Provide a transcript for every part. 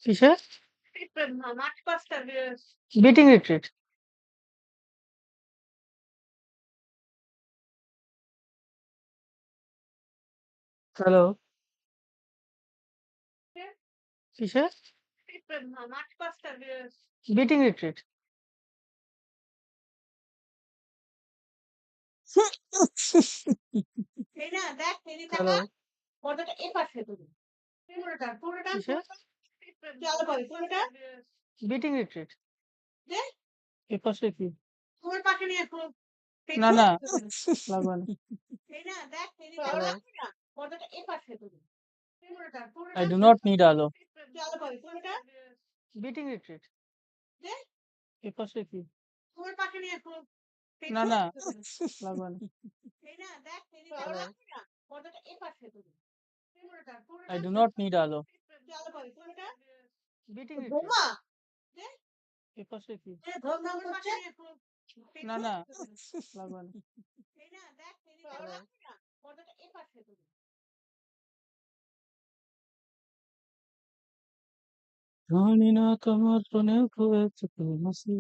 কিসে? Beating retreat. Hello, কিসে? Beating retreat. Hello, কিসে? Beating retreat. এপাশে কি? না, না, লাগবে না। Hello, I do not need আলো। Beating retreat. এপাশে কি? না, না, লাগবে না। Hello, I do not need আলো। Beating retreat. এপাশে কি? না, না, লাগবে না। হ্যালো, জানি না তোমার ফোনে হয়েছে কোন হাসি।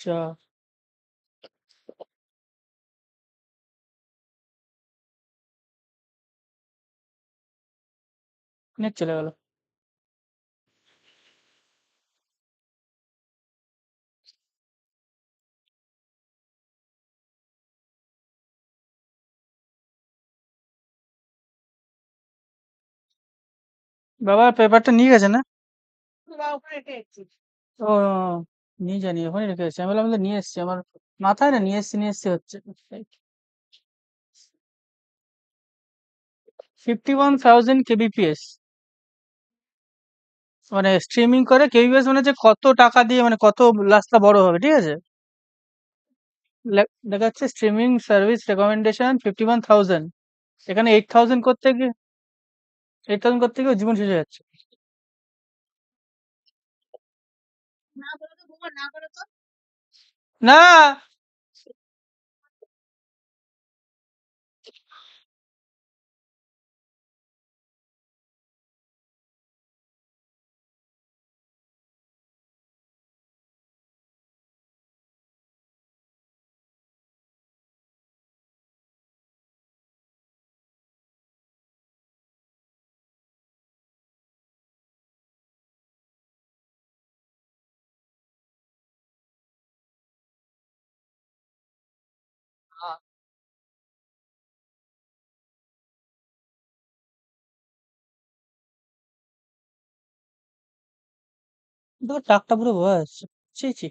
চা নেট চলে গেল। বাবা পেপারটা নিয়ে গেছে না? ও, নিয়ে জানি ওখানে রেখে এসেছি। আমি বললাম যে নিয়ে এসেছি, আমার মাথায় না নিয়ে এসেছি হচ্ছে। 51,000 kbps মানে স্ট্রিমিং করে। kbps মানে যে কত টাকা দিয়ে, মানে কত রাস্তা বড় হবে, ঠিক আছে? দেখা যাচ্ছে স্ট্রিমিং সার্ভিস রেকমেন্ডেশন 51,000। এখানে 8,000 করতে গিয়ে জীবন শেষ হয়ে যাচ্ছে। না, টাকটা পুরো বয়স। ছি ছি।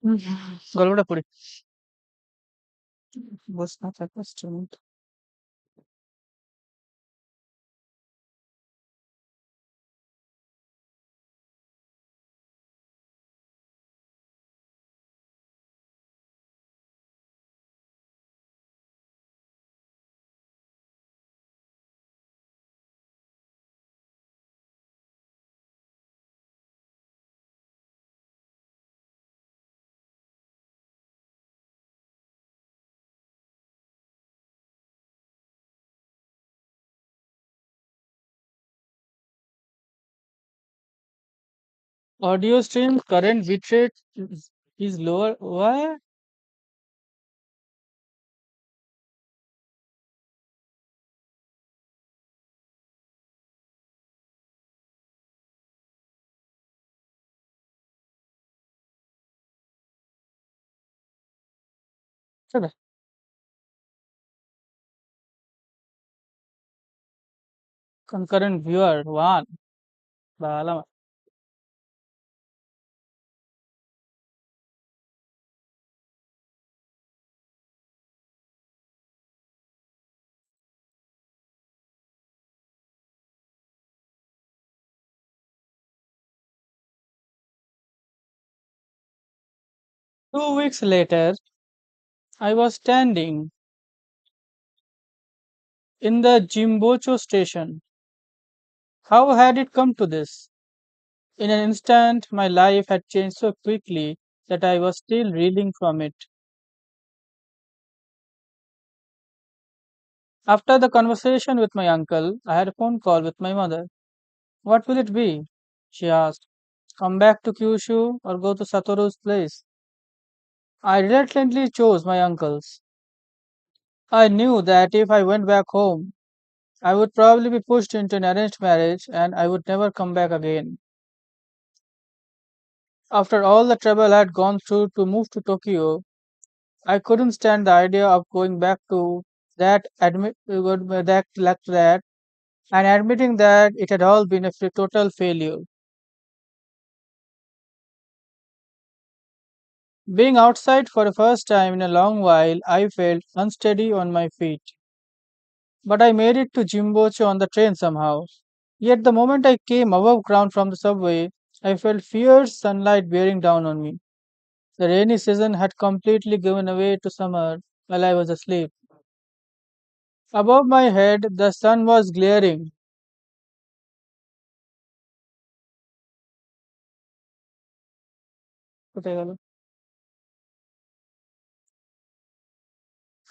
হুম, গল্পটা পড়ি। বস না থাকলে instrument। Audio stream current bitrate is lower. Why? Shut concurrent viewer one. Bala 2 weeks later, I was standing in the Jimbocho station. How had it come to this? In an instant, my life had changed so quickly that I was still reeling from it. After the conversation with my uncle, I had a phone call with my mother. What will it be? She asked. Come back to Kyushu or go to Satoru's place? I reluctantly chose my uncle's. I knew that if I went back home, I would probably be pushed into an arranged marriage and I would never come back again. After all the trouble I had gone through to move to Tokyo, I couldn't stand the idea of going back to that and admitting that it had all been a total failure. Being outside for the first time in a long while, I felt unsteady on my feet. But I made it to Jimbocho on the train somehow. Yet the moment I came above ground from the subway, I felt fierce sunlight bearing down on me. The rainy season had completely given way to summer while I was asleep. Above my head, the sun was glaring.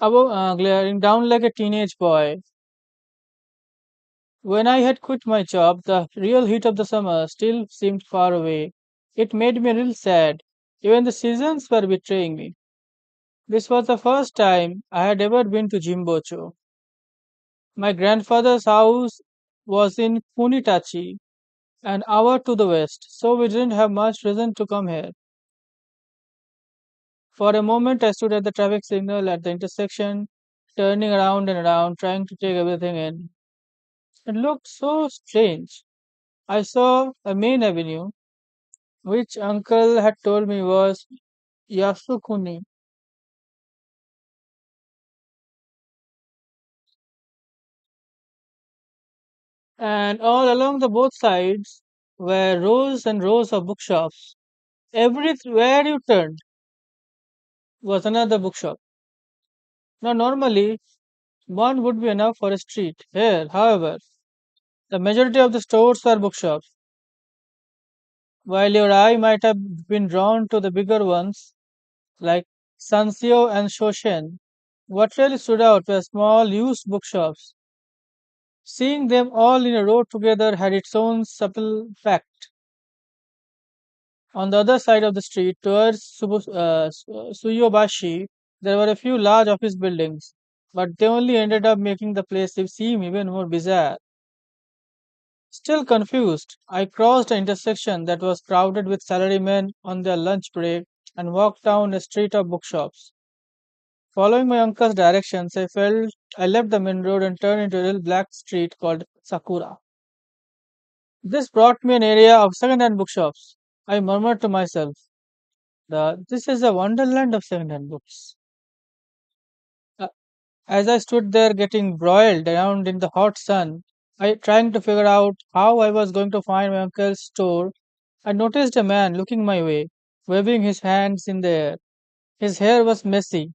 Glaring down like a teenage boy. When I had quit my job, the real heat of the summer still seemed far away. It made me real sad. Even the seasons were betraying me. This was the first time I had ever been to Jimbocho. My grandfather's house was in Punitachi, an hour to the west, so we didn't have much reason to come here. For a moment, I stood at the traffic signal at the intersection, turning around and around, trying to take everything in. It looked so strange. I saw a main avenue, which uncle had told me was Yasukuni, and all along the both sides were rows and rows of bookshops. Everywhere you turned was another bookshop. Now, normally, one would be enough for a street. Here, however, the majority of the stores were bookshops. While your eye might have been drawn to the bigger ones like Sansio and Shoshen, what really stood out were small used bookshops. Seeing them all in a row together had its own subtle fact. On the other side of the street, towards Suyobashi, there were a few large office buildings, but they only ended up making the place seem even more bizarre. Still confused, I crossed an intersection that was crowded with salarymen on their lunch break and walked down a street of bookshops. Following my uncle's directions, I left the main road and turned into a little black street called Sakura. This brought me an area of second-hand bookshops. I murmured to myself, this is a wonderland of second-hand books. Uh, As I stood there getting broiled around in the hot sun, I trying to figure out how I was going to find my uncle's store, I noticed a man looking my way, waving his hands in the air. His hair was messy.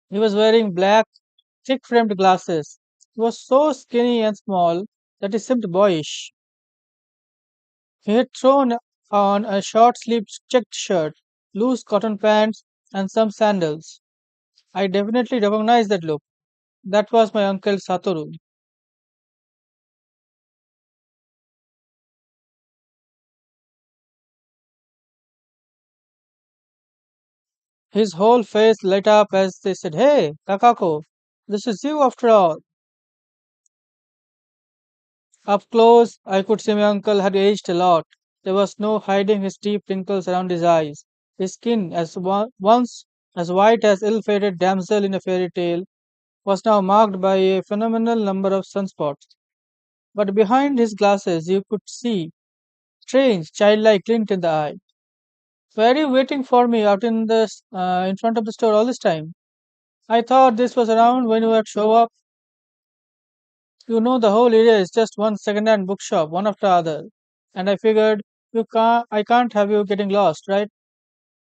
He was wearing black, thick-framed glasses. He was so skinny and small that he seemed boyish. He had thrown on a short-sleeved checked shirt, loose cotton pants, and some sandals. I definitely recognized that look. That was my uncle Satoru. His whole face lit up as they said, Hey, Takako, this is you after all. Up close, I could see my uncle had aged a lot. There was no hiding his deep wrinkles around his eyes. His skin, once as white as ill-fated damsel in a fairy tale, was now marked by a phenomenal number of sunspots. But behind his glasses, you could see strange, childlike glint in the eye. Were you waiting for me out in front of the store all this time? I thought this was around when you would show up. You know the whole area is just one second-hand bookshop, one after other. And I figured I can't have you getting lost, right?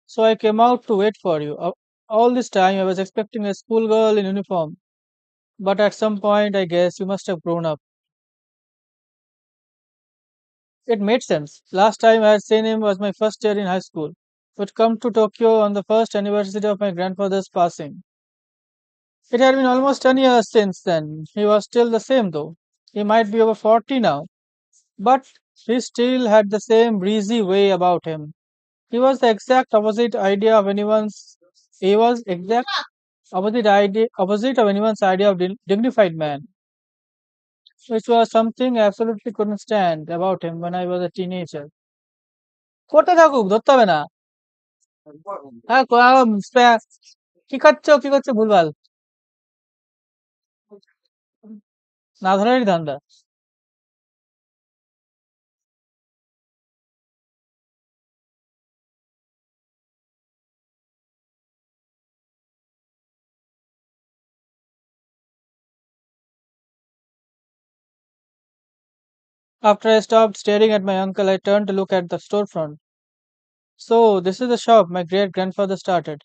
So I came out to wait for you. All this time I was expecting a schoolgirl in uniform, but at some point I guess you must have grown up. It made sense. Last time I had seen him was my first year in high school. Would come to Tokyo on the first anniversary of my grandfather's passing. It had been almost 10 years since then. He was still the same though. He might be over 40 now, but he still had the same breezy way about him. He was the exact opposite idea of anyone's he was exact opposite of anyone's idea of dignified man, which was something I absolutely couldn't stand about him when I was a teenager. করতে থাকুক ধরতে হবে না হ্যাঁ কি করছো কি করছো ভুলভাল না ধরারই ধান্দা. After I stopped staring at my uncle, I turned to look at the storefront. So, this is the shop my great grandfather started.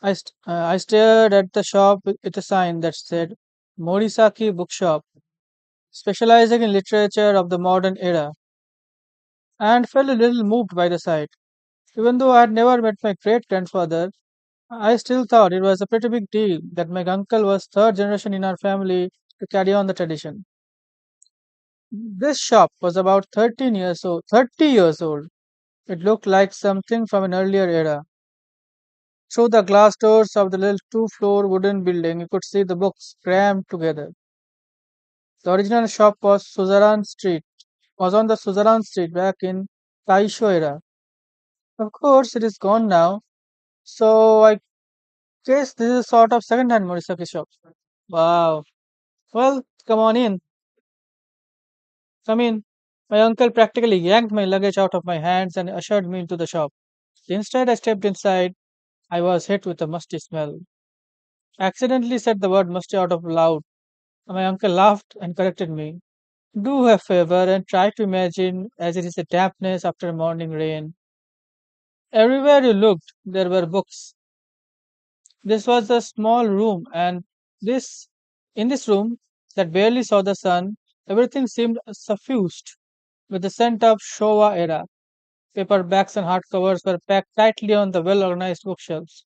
I stared at the shop with a sign that said Morisaki Bookshop, specializing in literature of the modern era, and felt a little moved by the sight. Even though I had never met my great grandfather, I still thought it was a pretty big deal that my uncle was third generation in our family to carry on the tradition. This shop was about 30 years old. It looked like something from an earlier era. Through the glass doors of the little two-floor wooden building, you could see the books crammed together. The original shop was on the Suzaran Street back in Taisho era. Of course, it is gone now, so I guess this is a sort of second-hand Morisaki shop. Wow. Well, come on in. Come in. My uncle practically yanked my luggage out of my hands and ushered me into the shop. Instead, I stepped inside. I was hit with a musty smell. Accidentally said the word musty out of loud. My uncle laughed and corrected me. Do a favor and try to imagine as it is a dampness after a morning rain. Everywhere you looked, there were books. This was a small room, and this in this room that barely saw the sun, everything seemed suffused with the scent of Showa era. Paperbacks and hardcovers were packed tightly on the well organized bookshelves.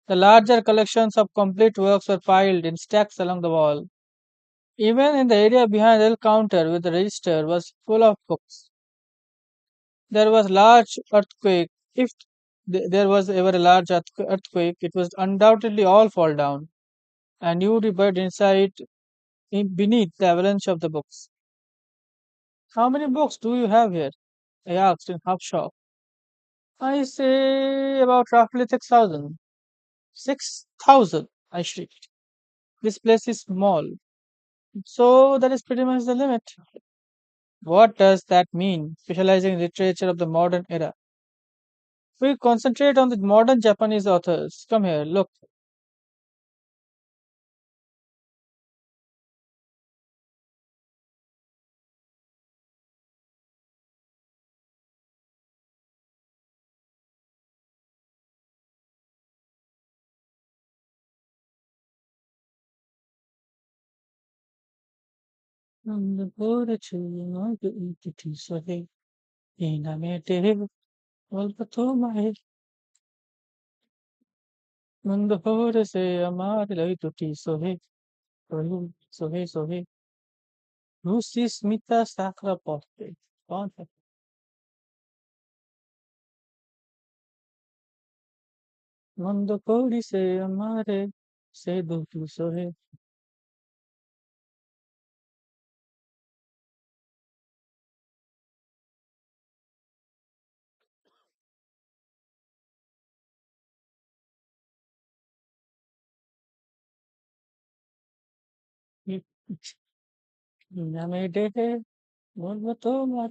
The larger collections of complete works were piled in stacks along the wall. Even in the area behind the counter with the register was full of books. There was large earthquake. If there was ever a large earthquake, it was undoubtedly all fall down, and you would be buried inside beneath the avalanche of the books. How many books do you have here? I asked in half shock. I say about roughly 6,000. 6,000, I shrieked. This place is small, so that is pretty much the limit. What does that mean? Specializing in literature of the modern era. We concentrate on the modern Japanese authors. Come here, look. The children the so hey, in a mete, all the my when the horde say amar like to tea so hey, so hey, Lucy Smita Sakra Poste. Mando Cody say amare, say do to so hey. In a mete, all the my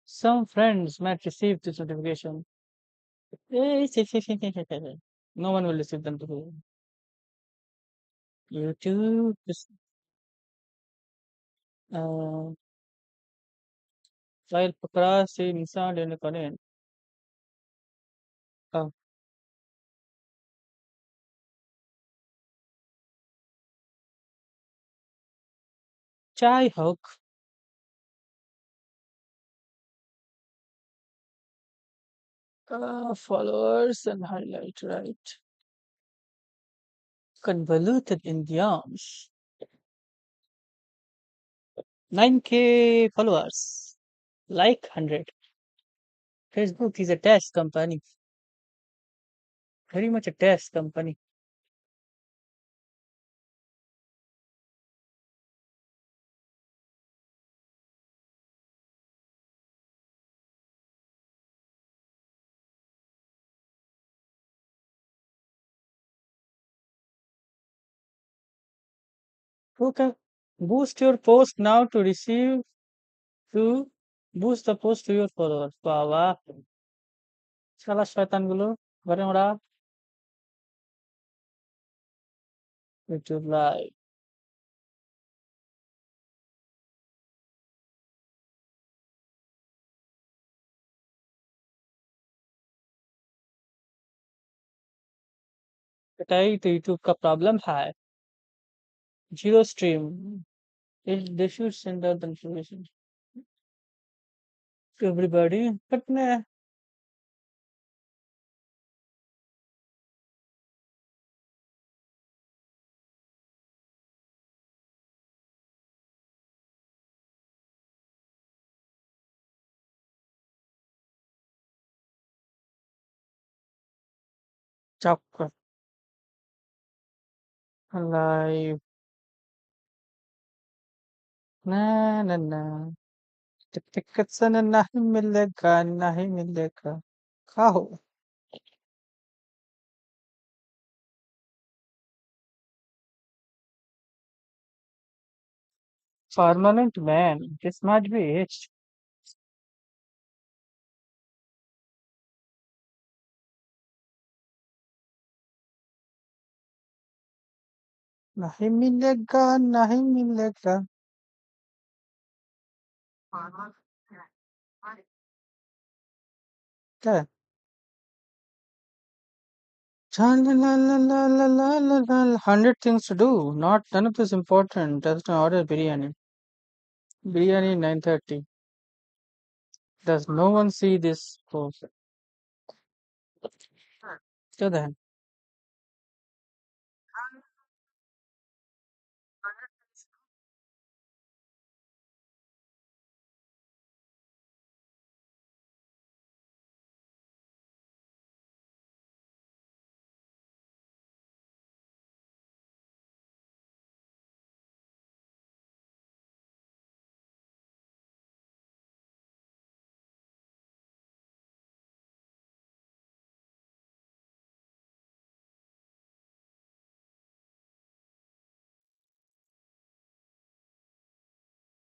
Some friends might receive this notification. No one will receive them today. YouTube, uh, file पकड़ा से इंसान लेने करें. Uh, Chai hook, followers and highlight, right? Convoluted Indians. 9K followers. Like 100. Facebook is a test company. Very much a test company. Okay. Boost your post now to boost the post to your followers. বাবা শালা শয়তান গুলো ঘরে ওরা YouTube live. एटाई तो YouTube का problem है. Zero stream. They should send out the information to everybody. But nah, chapter live. Na na na. Ticket से नहीं मिलेगा नहीं मिलेगा. क्या हो? Permanent man. This might be it. नहीं मिलेगा नहीं मिलेगा. क्या है? La la la la la la la la la. 100 things to do. Not none of this important. Just order biryani. Biryani 9:30. Does no one see this post? So then,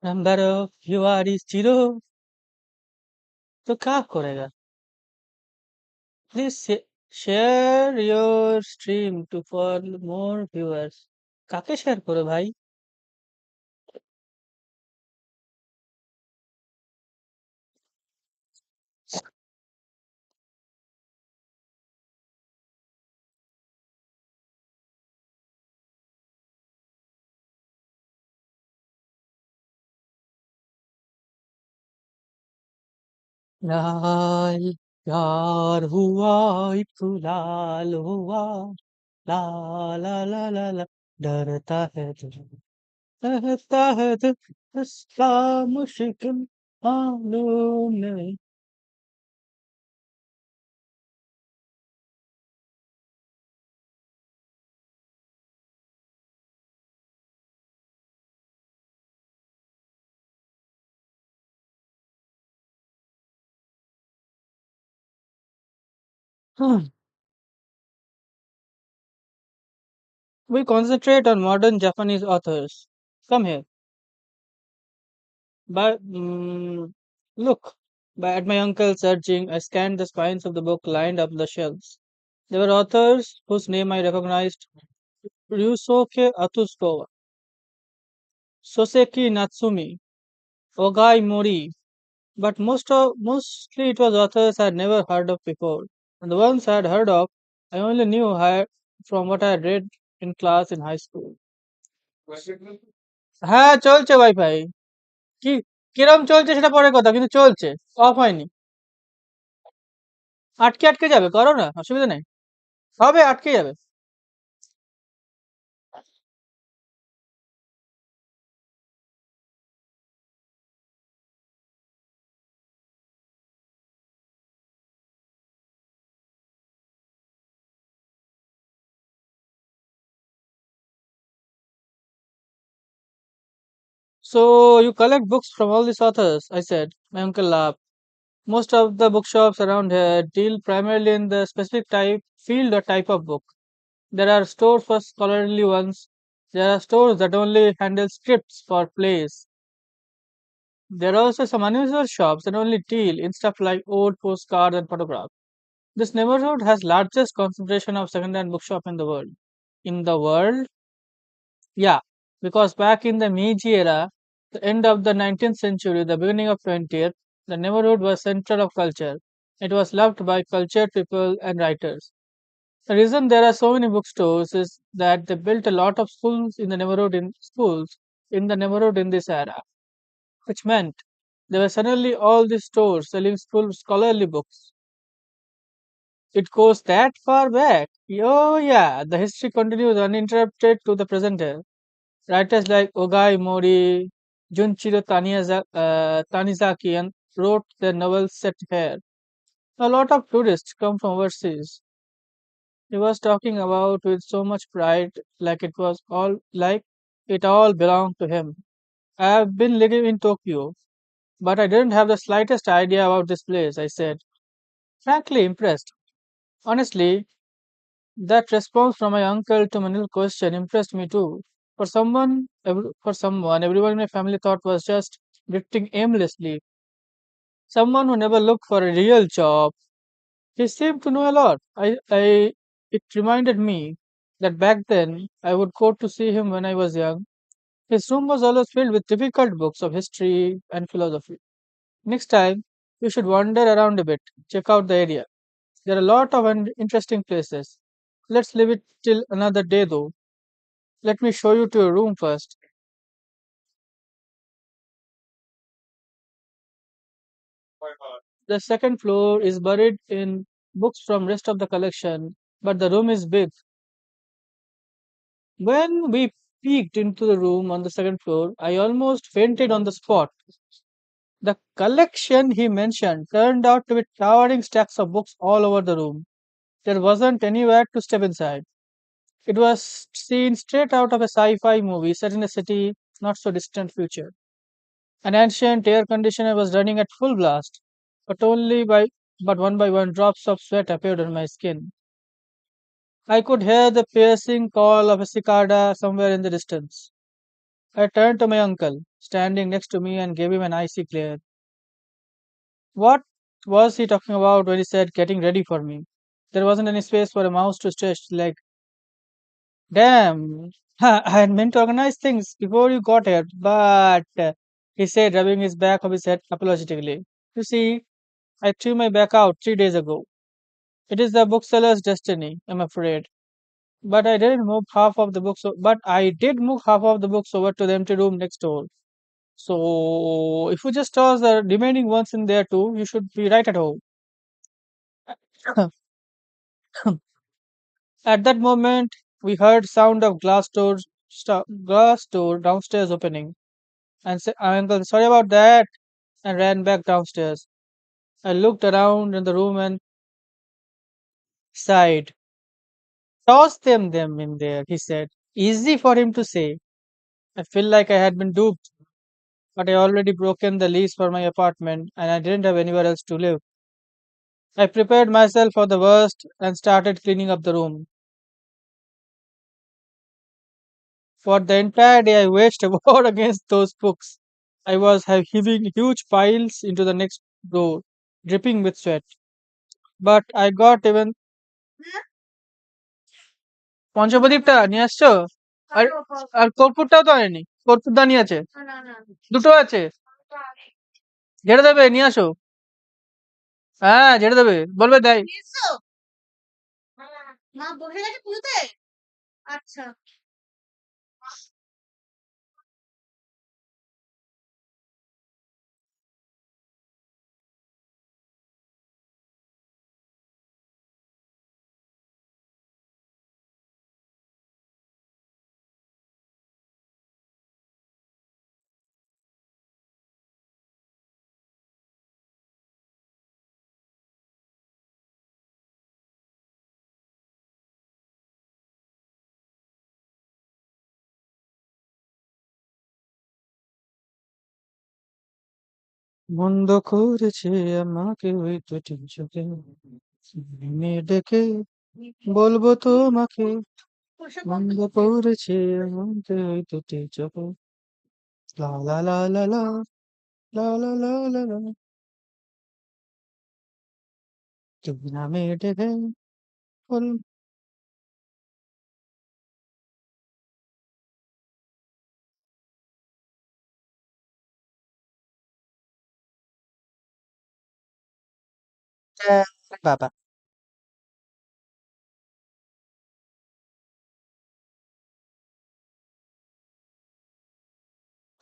number of you are is zero. तो क्या करेगा? Please share your stream to for more viewers. কাকে share করে ভাই? लाल यार हुआ एक लाल हुआ ला ला ला ला ला डरता है दिल कहता है दिल फैसला मुश्किल मालूम नहीं. We concentrate on modern Japanese authors. Come here. But look, at my uncle's urging, I scanned the spines of the book lined up the shelves. There were authors whose name I recognized: Ryusuke Atsuko, Soseki Natsumi, Ogai Mori. But mostly it was authors I had never heard of before. And the ones I had heard of, I only knew from what I had read in class in high school. হ্যাঁ চলছে wifi কি কিরম চলছে সেটা পরে কথা কিন্তু চলছে অফ হয়নি আটকে আটকে যাবে করো না অসুবিধা নেই হবে আটকে যাবে so you collect books from all these authors, I said. My uncle laughed. Most of the bookshops around here deal primarily in the specific type field or type of book. There are stores for scholarly ones. There are stores that only handle scripts for plays. There are also some unusual shops that only deal in stuff like old postcards and photographs. This neighborhood has largest concentration of second-hand bookshop in the world. In the world? Yeah, because back in the Meiji era, the end of the 19th century, the beginning of 20th, the neighborhood was center of culture. It was loved by cultured people and writers. The reason there are so many bookstores is that they built a lot of schools in the neighborhood in this era, which meant there were suddenly all these stores selling scholarly books. It goes that far back. Oh yeah, the history continues uninterrupted to the present day. Writers like Ogai Mori, Junichiro Tanizaki and wrote their novels set here. A lot of tourists come from overseas. He was talking about with so much pride, like it all belonged to him. I have been living in Tokyo, but I didn't have the slightest idea about this place, I said, frankly impressed. Honestly, that response from my uncle to my little question impressed me too. For someone, everyone in my family thought was just drifting aimlessly. Someone who never looked for a real job. He seemed to know a lot. It reminded me that back then I would go to see him when I was young. His room was always filled with difficult books of history and philosophy. Next time, you should wander around a bit, check out the area. There are a lot of interesting places. Let's leave it till another day though. Let me show you to your room first. The second floor is buried in books from rest of the collection, but the room is big. When we peeked into the room on the second floor, I almost fainted on the spot. The collection he mentioned turned out to be towering stacks of books all over the room. There wasn't anywhere to step inside. It was seen straight out of a sci-fi movie set in a city not so distant future. An ancient air conditioner was running at full blast, but one by one drops of sweat appeared on my skin. I could hear the piercing call of a cicada somewhere in the distance. I turned to my uncle, standing next to me, and gave him an icy glare. What was he talking about when he said getting ready for me? There wasn't any space for a mouse to stretch like, damn, I had meant to organize things before you got here, but he said, rubbing his back of his head apologetically. You see, I threw my back out 3 days ago. It is the bookseller's destiny, I'm afraid. But I did move half of the books over to the empty room next door. So if you just toss the remaining ones in there too, you should be right at home. At that moment, we heard sound of glass door downstairs opening, and said, "Uncle, sorry about that," and ran back downstairs. I looked around in the room and sighed. Toss them in there, he said. Easy for him to say. I feel like I had been duped, but I already broken the lease for my apartment and I didn't have anywhere else to live. I prepared myself for the worst and started cleaning up the room. For the entire day, I waged a war against those books. I was heaving huge piles into the next door, dripping with sweat. But I got even পঞ্চপ্রদীপটা নিয়ে আসছো? আর আর কর্পূরটাও তো আনেনি। কর্পূরদানি আছে। দুটো আছে। ঝেড়ে দেবে নিয়ে আসো। হ্যাঁ, ঝেড়ে দেবে। বলবে দেয়। বন্ধ করেছে আমাকে ওই দুটি চোখে মেয়ে ডেকে বলবো তোমাকে বন্ধ করেছে আমাকে ওই দুটি চোখে লা লা লা লা লা লা লা লা লা লা তুমি নামে ডেকে বল বাবা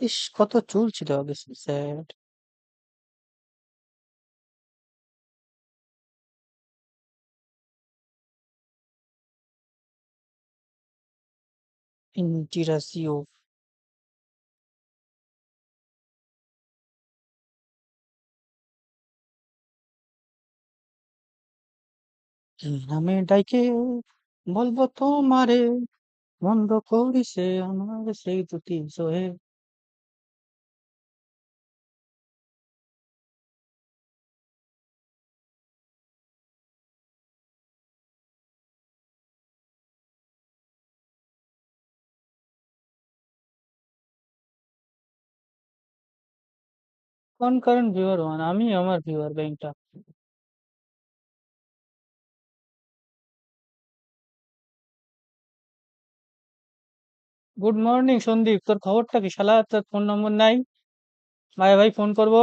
ইস কত চুল ছিল আগে স্যাড ইন্টিরাসিও কি নামে ডাইকে বলবো তোমারে বন্ধ করিছে আমার সেই দুটি চোহে কোন কারণ ভিউয়ার ওয়ান আমি আমার ভিউয়ার ব্যাংকটা গুড মর্নিং সন্দীপ তোর খবরটা কি শালা তোর ফোন নম্বর নাই ভাই ভাই ফোন করবো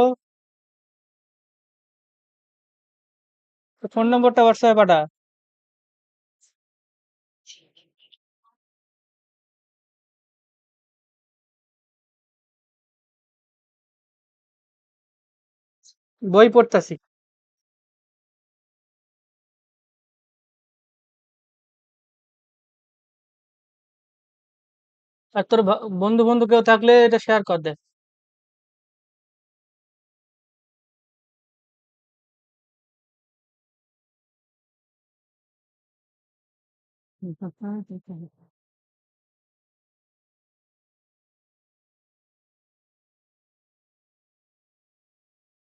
তোর ফোন নম্বরটা হোয়াটসঅ্যাপে পাঠা বই পড়তাছি আর তোর বন্ধু বন্ধু কেউ থাকলে এটা শেয়ার কর দে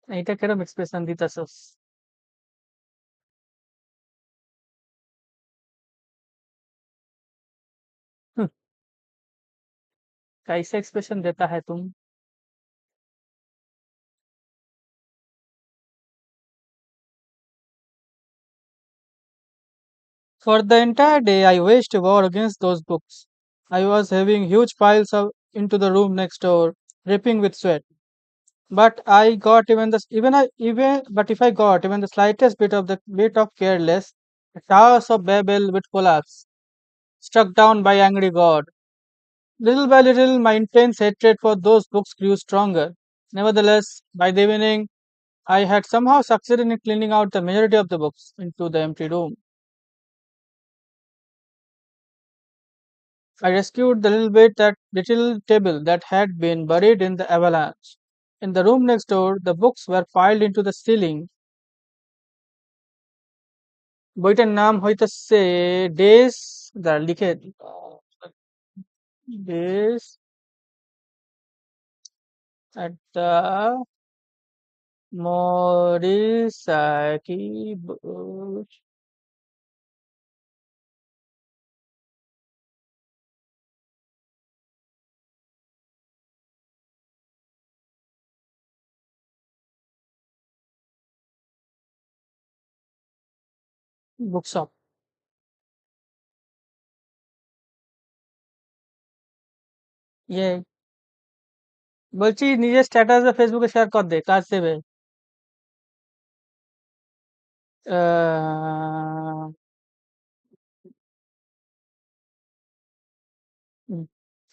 এইটা কেরম এক্সপ্রেশন দিতেছস कैसे एक्सप्रेशन देता है तुम For the entire day, I waged war against those books. I was having huge piles of into the room next door, dripping with sweat. But I got even the even I even but if I got even the slightest bit of careless, the towers of Babel would collapse, struck down by angry God. Little by little, my intense hatred for those books grew stronger. Nevertheless, by the evening, I had somehow succeeded in cleaning out the majority of the books into the empty room. I rescued the little table that had been buried in the avalanche. In the room next door, the books were piled into the ceiling. বইটার নাম হইতেছে ডেস দাঁড়া লিখে ডেস at the Morisaki Bush. bookshop. ইয়ে বলছি নিজের status ফেসবুকে share কর দে কাজ দেবে uh,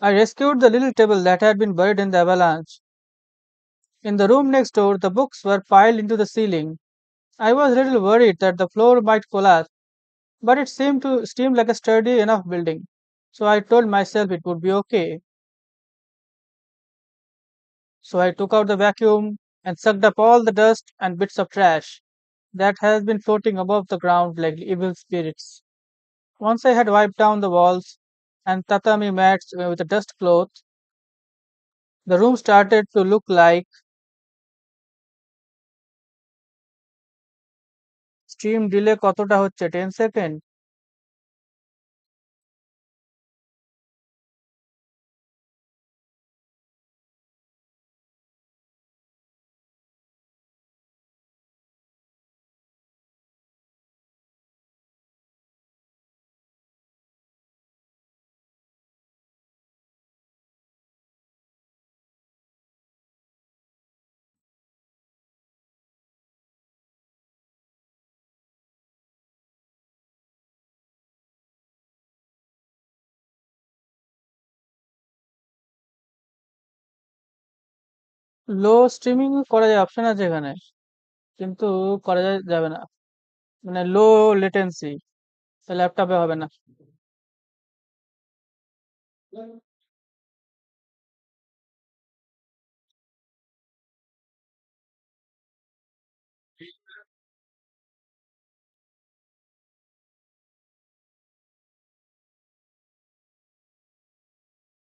I rescued the little table that had been buried in the avalanche. In the room next door, the books were piled into the ceiling. I was a little worried that the floor might collapse, but it seemed like a sturdy enough building. So I told myself it would be okay. So I took out the vacuum and sucked up all the dust and bits of trash that has been floating above the ground like evil spirits. Once I had wiped down the walls and tatami mats with a dust cloth, the room started to look like stream delay কতটা হচ্ছে 10 second লো streaming করা যায় option আছে এখানে কিন্তু যাবে না মানে লো লেটেন্সি ল্যাপটপে হবে না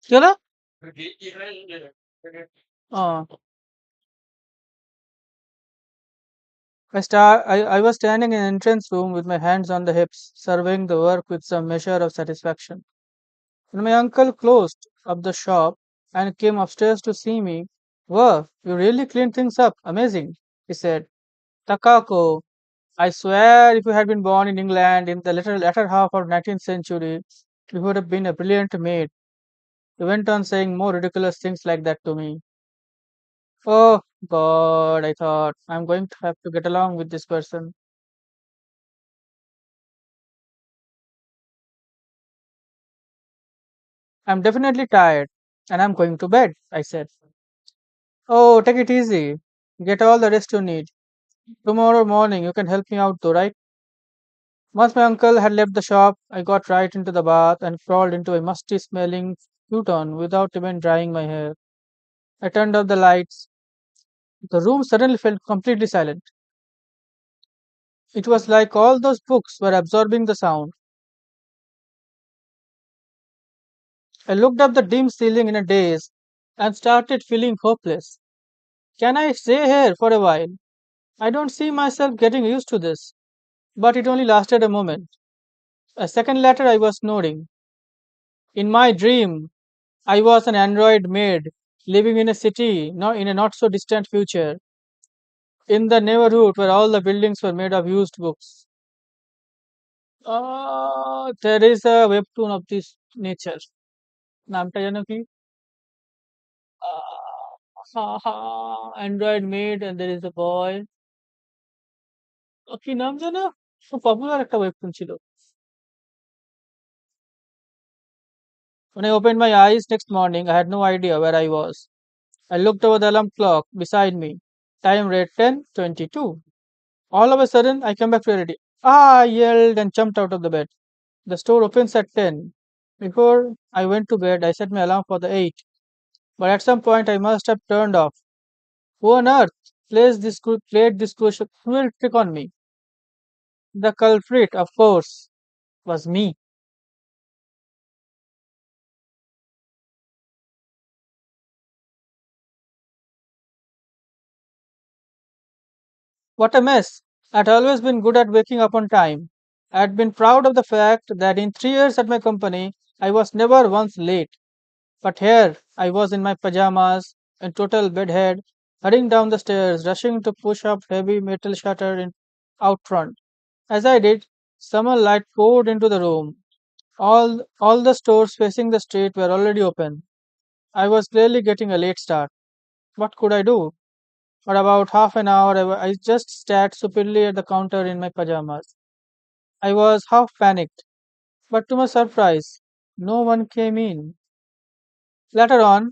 কি হলো ও I was standing in an entrance room with my hands on the hips, surveying the work with some measure of satisfaction. When my uncle closed up the shop and came upstairs to see me, "Wow, you really cleaned things up. Amazing," he said. Takako, I swear if you had been born in England in the latter half of 19th century, you would have been a brilliant maid. He went on saying more ridiculous things like that to me. Oh God, I thought, I'm going to have to get along with this person. I'm definitely tired and I'm going to bed, I said. Oh, take it easy. Get all the rest you need. Tomorrow morning you can help me out though, right? Once my uncle had left the shop, I got right into the bath and crawled into a musty smelling futon without even drying my hair. I turned off the lights. The room suddenly felt completely silent. It was like all those books were absorbing the sound. I looked up the dim ceiling in a daze and started feeling hopeless. Can I stay here for a while? I don't see myself getting used to this. But it only lasted a moment. A second later, I was snoring. In my dream, I was an android maid living in a city, not in a not so distant future, in the neighborhood where all the buildings were made of used books. There is a webtoon of this nature. নামটা যেন কি Android maid and there is a boy. কি নাম যেন খুব popular একটা ওয়েবটুন ছিল When I opened my eyes next morning, I had no idea where I was. I looked over the alarm clock beside me. Time read 10:22. All of a sudden, I came back to reality. Ah! I yelled and jumped out of the bed. The store opens at 10. Before I went to bed, I set my alarm for the 8. But at some point, I must have turned off. Who on earth played this cruel trick on me? The culprit, of course, was me. What a mess! I'd always been good at waking up on time. I'd been proud of the fact that in 3 years at my company, I was never once late. But here I was in my pajamas, in total bedhead, hurrying down the stairs, rushing to push up heavy metal shutter out front. As I did, Summer light poured into the room. All the stores facing the street were already open. I was clearly getting a late start. What could I do? For about half an hour, I just sat stupidly at the counter in my pajamas. I was half panicked, but to my surprise, no one came in. Later on,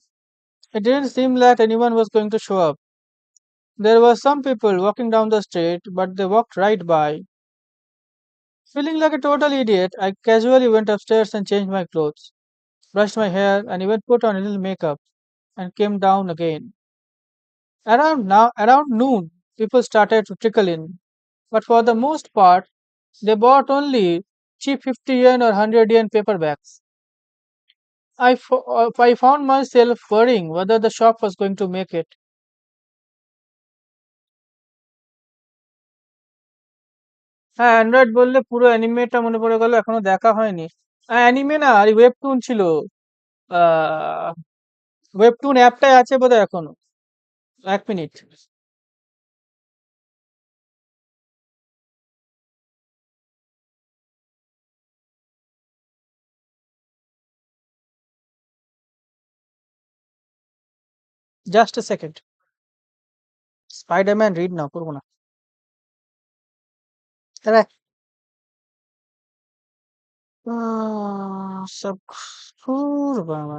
it didn't seem like anyone was going to show up. There were some people walking down the street, but they walked right by. Feeling like a total idiot, I casually went upstairs and changed my clothes, brushed my hair, and even put on a little makeup, and came down again. Around noon, people started to trickle in, but for the most part, they bought only cheap 50 yen or 100 yen paperbacks. I found myself worrying whether the shop was going to make it. হ্যাঁ Android বললে পুরো অ্যানিমেটা মনে পড়ে গেল, এখনো দেখা হয়নি। Anime না, আর ওয়েবটুন ছিল। ওয়েবটুন অ্যাপটাই আছে বোধহয় এখনো। এক minute. Just a second. Spiderman read না করবো না। আরে, সব ধুর বাবা।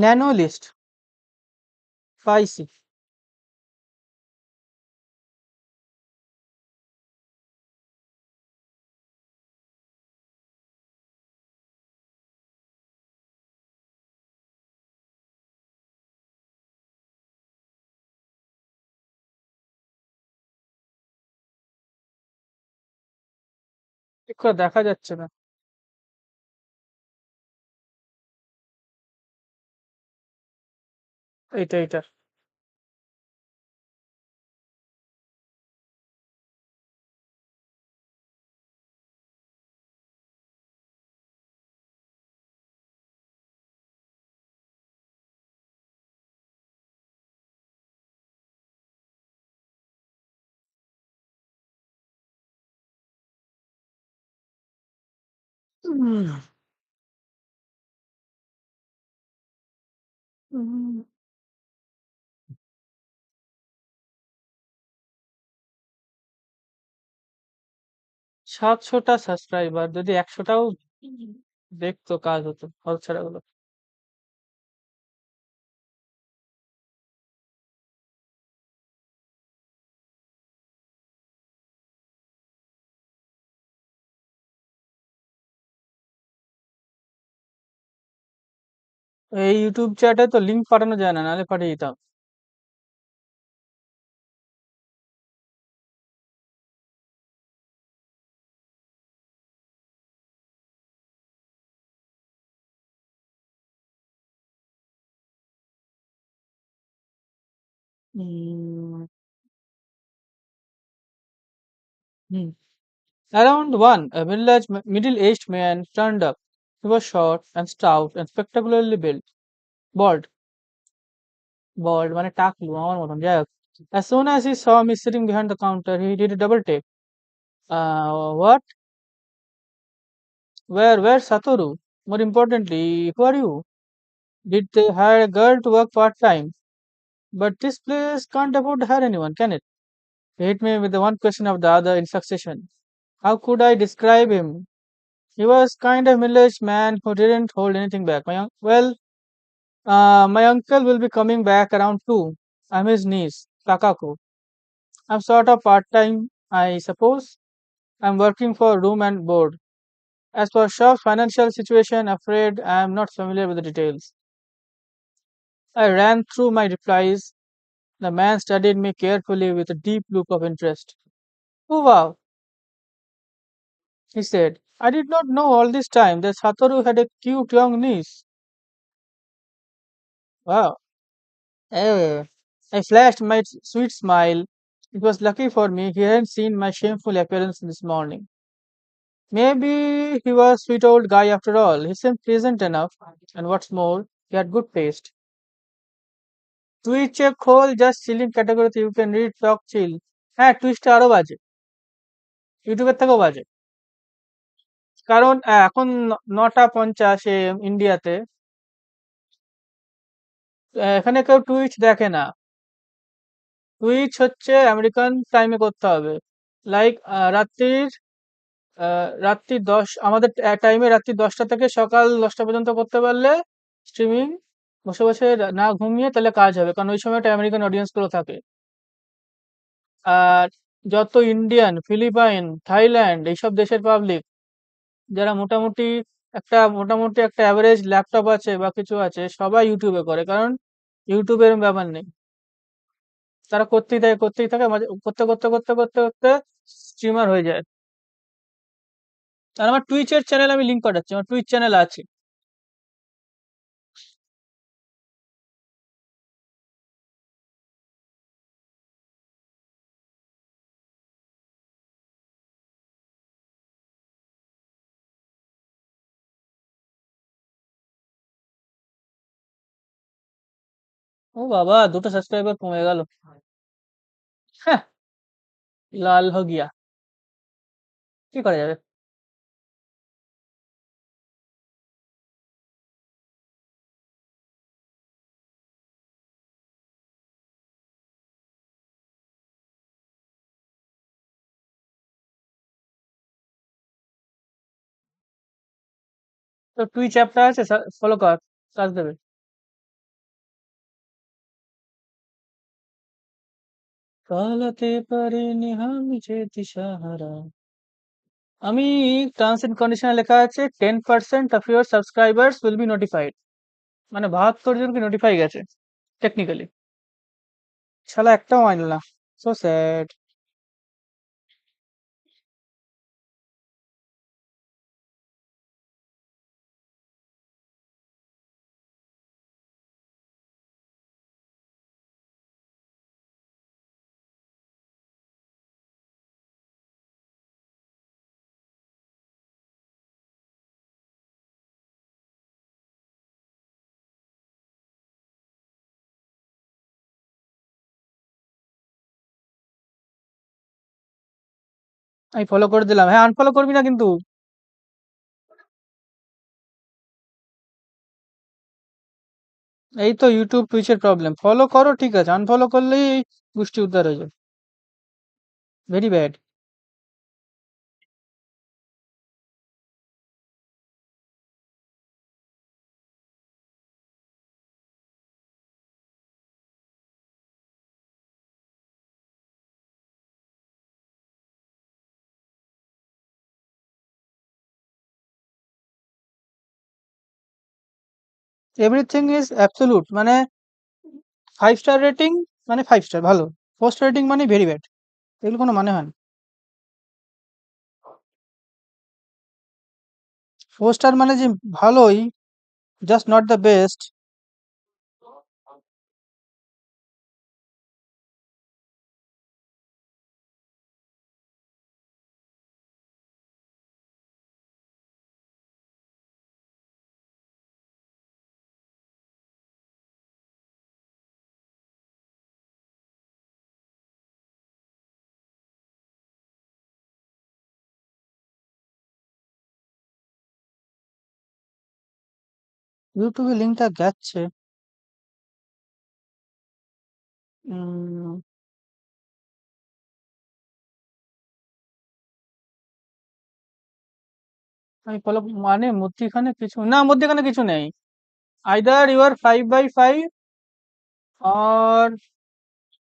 ন্যানো লিস্ট পাইছি। ঠিক করে দেখা যাচ্ছে না। এইটা। উম, 700টা সাবস্ক্রাইবার, যদি 100টাও দেখতো কাজ হতো হল গুলো। এই ইউটিউব চ্যাটে তো লিঙ্ক পাঠানো যায় না, নাহলে পাঠিয়ে দিতাম। Mm, hmm. Around one, a middle-aged man turned up. He was short and stout and spectacularly built. Bald. Bald, মানে টাকলু আমার মতন, যাই হোক। As soon as he saw me sitting behind the counter, he did a double take. What? Where's Satoru? More importantly, who are you? Did they hire a girl to work part-time? But this place can't afford to hire anyone, can it? He hit me with the one question of the other in succession. How could I describe him? He was kind of middle-aged man who didn't hold anything back. My uncle will be coming back around 2. I'm his niece, Kakako. I'm sort of part-time, I suppose. I'm working for room and board. As for shop's financial situation, afraid I'm not familiar with the details. I ran through my replies. The man studied me carefully with a deep look of interest. Oh wow, he said. I did not know all this time that Satoru had a cute young niece. Wow. Eh. I flashed my sweet smile. It was lucky for me he hadn't seen my shameful appearance this morning. Maybe he was a sweet old guy after all. He seemed pleasant enough, and what's more, he had good taste. টুইচে খোল just chilling ক্যাটাগরিতে you can read টক চিল। হ্যাঁ, টুইচটা আরো বাজে, ইউটিউবের থেকেও বাজে। কারণ এখন ৯টা ৫০ ইন্ডিয়াতে, এখানে কেউ টুইচ দেখে না। টুইচ হচ্ছে আমেরিকান টাইমে করতে হবে, লাইক রাত্রি ১০, আমাদের টাইমে রাত্রি ১০টা থেকে সকাল ১০টা পর্যন্ত করতে পারলে স্ট্রিমিং, বসে বসে না ঘুমিয়ে, তাহলে কাজ হবে, কারণ ওই সময়টা আমেরিকান অডিয়েন্স গুলো থাকে। আর যত ইন্ডিয়ান, ফিলিপাইন, থাইল্যান্ড এইসব দেশের পাবলিক, যারা মোটামুটি একটা অ্যাভারেজ ল্যাপটপ আছে বা কিছু আছে, সবাই ইউটিউবে করে, কারণ ইউটিউবের ব্যাপার নেই, তারা করতেই থাকে করতে করতে করতে করতে করতে স্ট্রিমার হয়ে যায়। আর আমার টুইচের চ্যানেল আমি লিঙ্ক পাঠাচ্ছি, আমার টুইচ চ্যানেল আছে। ও বাবা, 2টা সাবস্ক্রাইবার কমে গেল। হ্যাঁ, লাল হো গিয়া, কি করা যাবে। তো টুইচ অ্যাপটা আছে, ফলো কর, কাজ দেবে। পালাতে পারিনি আমি যে দিশাহারা। আমি টার্মস এন্ড কন্ডিশনে লেখা আছে 10% of your subscribers will be notified, মানে 72 জনকে নোটিফাই গেছে টেকনিক্যালি। শালা একটাও মাইনল না, সো স্যাড। আমি ফলো করে দিলাম, হ্যাঁ আনফলো করবি না কিন্তু। এই তো ইউটিউব টুইচের প্রবলেম, ফলো করো ঠিক আছে, আনফলো করলেই এই গোষ্ঠী উদ্ধার হয়ে যায়। Very bad. Everything is absolute, মানে 5 স্টার রেটিং মানে 5 স্টার ভালো, 4 স্টার রেটিং মানে ভেরি ব্যাড, এগুলো কোনো মানে হয় না। 4 স্টার মানে যে ভালোই, জাস্ট নট দ্য বেস্ট। ইউটিউবে লিঙ্কটা যাচ্ছে। উম, আমি ফলো, মানে মধ্যখানে কিছু নেই। Either you are 5/5 or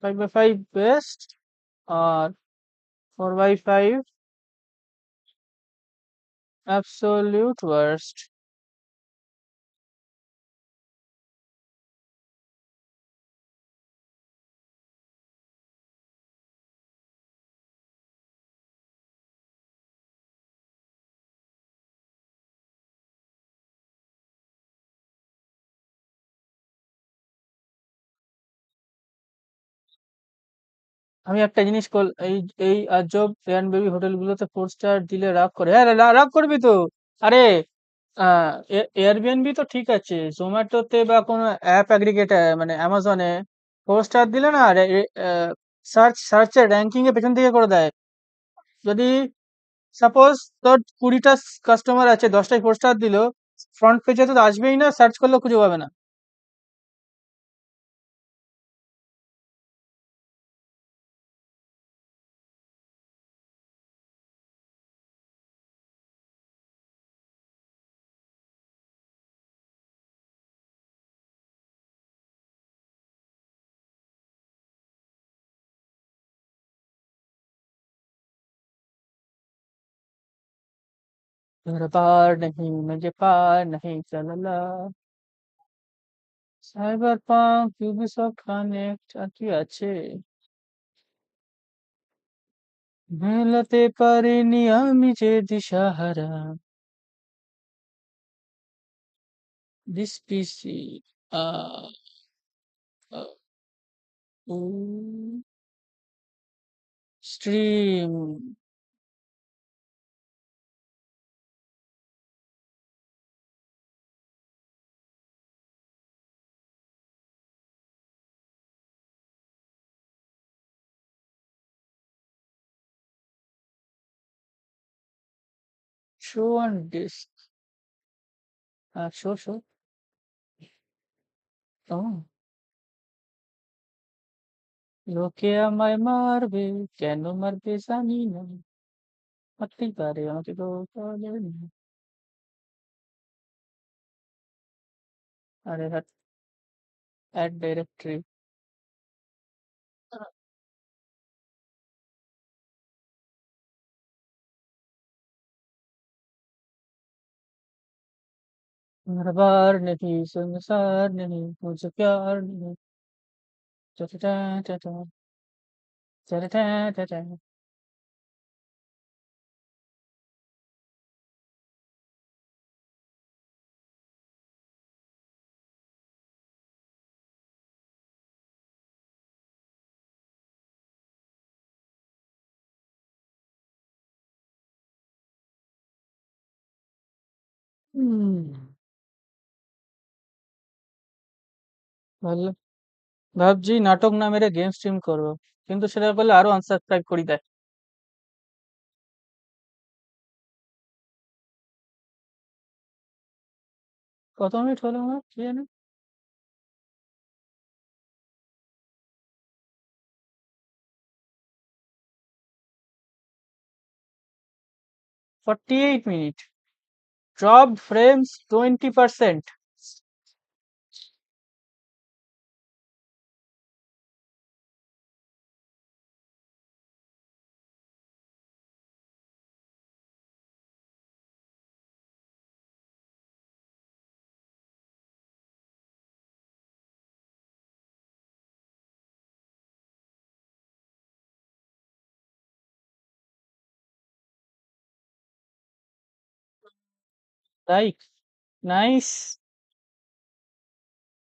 5/5 best, or 4/5 absolute worst. আমি একটা জিনিস এই এই আজব এয়ারবিএনবি হোটেলগুলোতে 4 স্টার দিলে রাগ করে। হ্যাঁ, রাগ করবি তো। আরে এয়ারবিএনবি তো ঠিক আছে, জোম্যাটোতে বা কোনো অ্যাপ অ্যাগ্রিগেটর মানে অ্যামাজনে 4 স্টার দিলে না, সার্চের র্যাঙ্কিং এ পেছন থেকে করে দেয়। যদি সাপোজ তোর 20টা কাস্টমার আছে, 10টাই 4 স্টার দিল, ফ্রন্ট পেজে তো আসবেই না, সার্চ করলেও খুঁজে পাবে না। घर पार नहीं मुझे पार नहीं चलला, সাইবার পাঙ্ক, ইউবিসফট কানেক্ট আর কি আছে। মেলাতে পারিনি আমি যে দিশাহারা, this PC, stream, show on disk, show show, ও, লোকে আমায় মারবে, কেন মারবে জানি না, মারতেই পারে, আমাকে তো বলে না। আরে অ্যাড ডাইরেক্টরি, घर बार नहीं संसार नहीं मुझे प्यार नहीं, टा टा टा टा टा टा टा टा टा। হুম, ভালো। ভাবছি নাটক না মেরে গেম স্ট্রিম করবো, কিন্তু সেটা করলে আরো আনসাবস্ক্রাইব করি দেয়। কত মিনিট হলো আমার কি জানি, 48 minute, dropped frames 20%। Like, nice.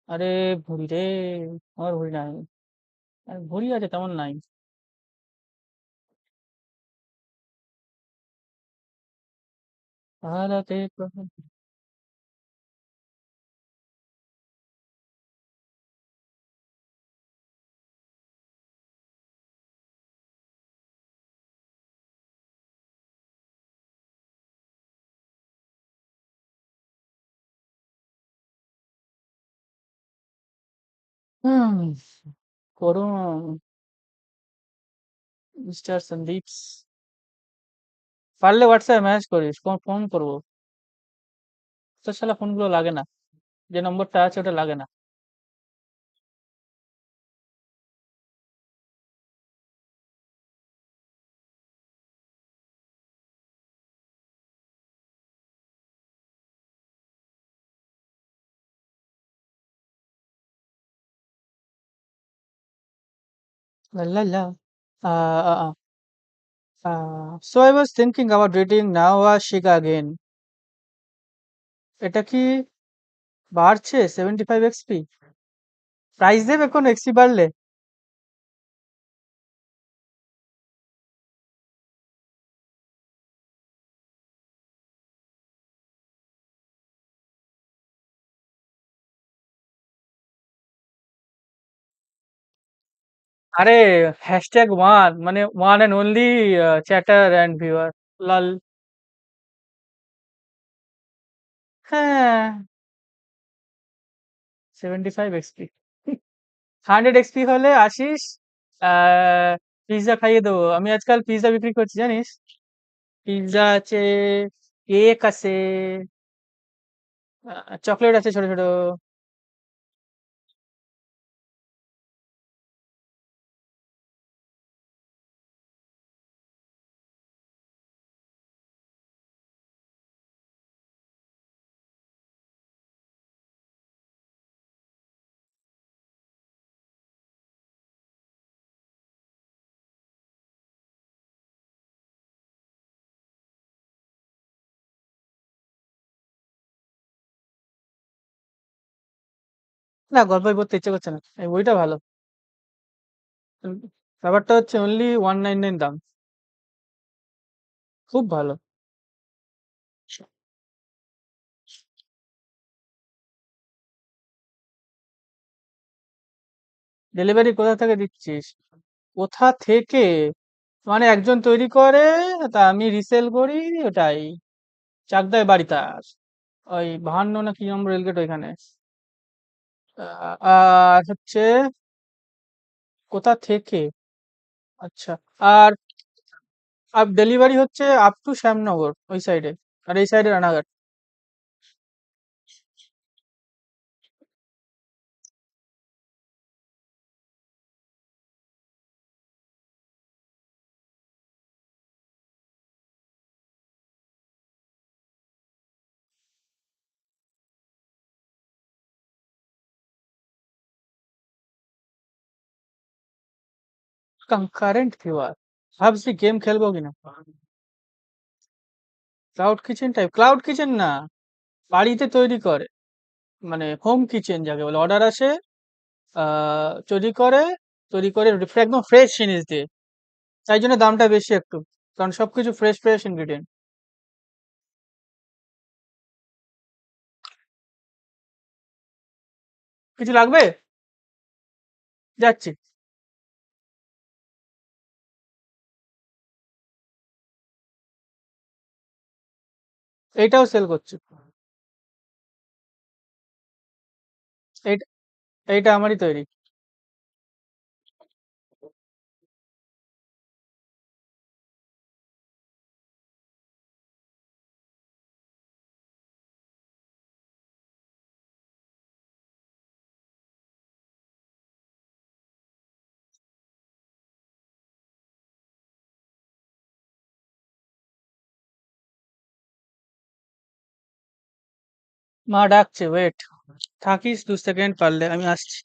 আরে ভুড়ি রে, আমার ভুড়ি নাই, আর ভুড়ি আছে তেমন নাই। হারাতে হুম, করুন মিস্টার সন্দীপ, পারলে হোয়াটসঅ্যাপে মেসেজ করিস, ফোন করবো। তোর শালা ফোনগুলো লাগে না, যে নম্বরটা আছে ওটা লাগে না। লা লা লা। So I was thinking about reading Nawa Shiga again. এটা কি বাড়ছে 75 এক্সপি? প্রাইস দেবে কোন এক্সপি বাড়লে? আরে হ্যাশট্যাগ ওয়ান মানে one and only chatter and viewer লাল। হ্যাঁ, 75 এক্সপি। 100 এক্সপি হলে আসিস, পিৎজা খাইয়ে দেবো। আমি আজকাল পিৎজা বিক্রি করছি জানিস? পিৎজা আছে, কেক আছে, চকলেট আছে ছোট ছোট। না, গল্পই পড়তে ইচ্ছে করছে না, এই বইটা ভালো। উম, ব্যাপারটা হচ্ছে অনলি 199 দাম, খুব ভালো। ডেলিভারি কোথা থেকে দিচ্ছিস? কোথা থেকে? মানে একজন তৈরি করে, তা আমি রিসেল করি, ওটাই চাকদায় বাড়ি তার, ওই 52 না কি নম্বর রেলগেট ওইখানে। আর হচ্ছে কোথা থেকে? আচ্ছা। আর আর ডেলিভারি হচ্ছে আপ টু শ্যামনগর ওই সাইডে, আর এই সাইডে রানাঘাট। কারেন্ট ফিভার, ভাবছি গেম খেলবো কিনা। Cloud kitchen type, cloud kitchen না, বাড়িতে তৈরি করে, মানে হোম কিচেন যাকে বলে, অর্ডার আসে, তৈরি করে, তৈরি করে একদম ফ্রেশ জিনিস দিয়ে, তাই জন্য দামটা বেশি একটু, কারণ সবকিছু ফ্রেশ ফ্রেশ ইনগ্রিডিয়েন্ট। কিছু লাগবে? যাচ্ছি। এইটাও সেল করছি। এইটা এইটা আমারই তৈরি। মা ডাকছে, ওয়েট, থাকিস 2 সেকেন্ড পারলে, আমি আসছি।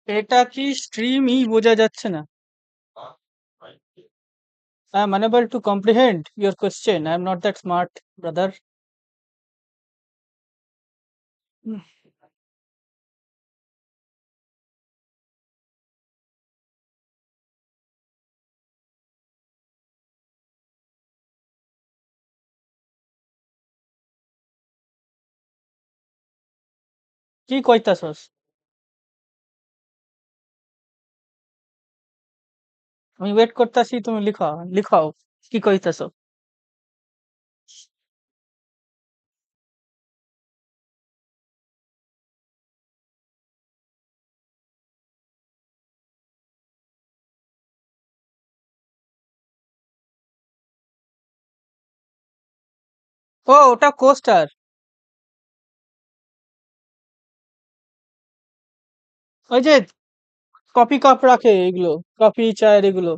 এটা কি স্ট্রিমই বোঝা যাচ্ছে না? I am unable to comprehend your question. I am not that smart, brother. কি কইতাছস? আমি ওয়েট করতাছি, তুমি লিখো, লিখাও। কি কইতাছো? ও, ওটা কোস্টার। ওই যে কফি কাপ রাখে এগুলো, কফি চায়ের এগুলো,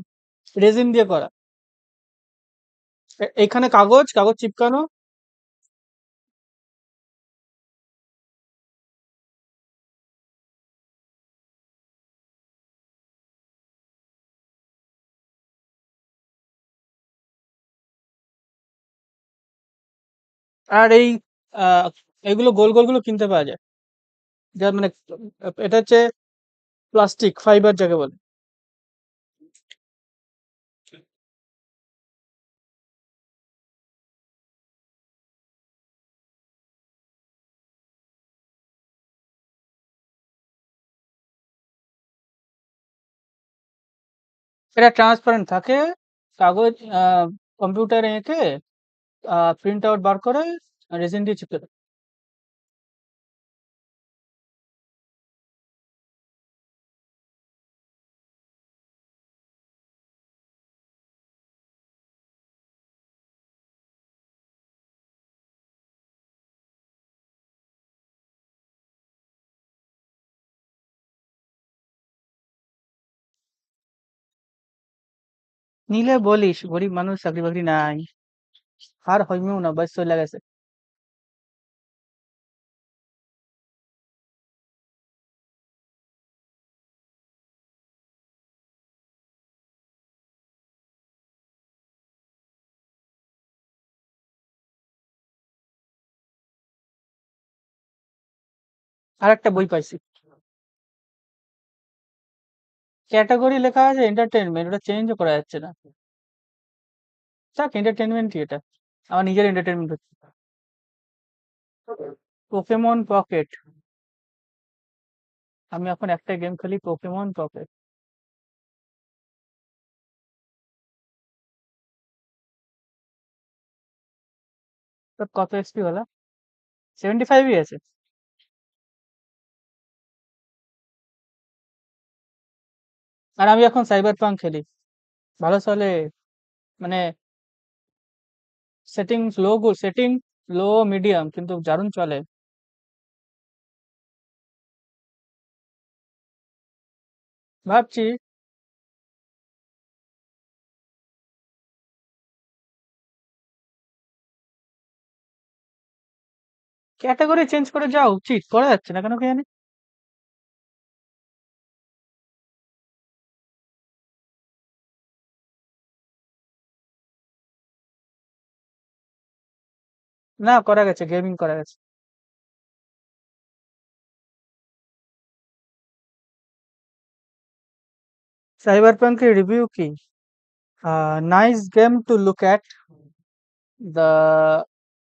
রেজিন দিয়ে করা। এখানে কাগজ কাগজ চিপকানো। আর এই আহ এগুলো গোল গোল গুলো কিনতে পাওয়া যায়, যার মানে এটা হচ্ছে প্লাস্টিক ফাইবার যাকে বলে। এটা ট্রান্সপারেন্ট থাকে, কাগজ কম্পিউটারে এঁকে প্রিন্ট আউট বার করে রেজিন দিয়ে চিপকে দেয়। নিলে বলিস, গরিব মানুষ, চাকরি বাকরি নাই, আর হইমেও না, বয়স চলে গেছে। আর একটা বই পাইছি, ক্যাটাগরি লেখা আছে এন্টারটেনমেন্ট, ওটা চেঞ্জও করা যাচ্ছে না। যাক, এন্টারটেনমেন্টই এটা, আমার নিজের এন্টারটেনমেন্ট হচ্ছে। Pokemon pocket. আমি এখন একটা গেম খেলি, পোকেমন পকেট। তো কত এক্সপি হলো? 75ই আছে। আর আমি এখন সাইবার পাঙ্ক খেলি, ভালো চলে। মানে সেটিং লো মিডিয়াম, কিন্তু দারুণ চলে। ভাবছি ক্যাটাগরি চেঞ্জ করে যাওয়া উচিত, করা যাচ্ছে না কেন কি জানি। না, করা গেছে, গেমিং করা গেছে। সাইবার পাঙ্কের রিভিউ কি? Nice game to look at, the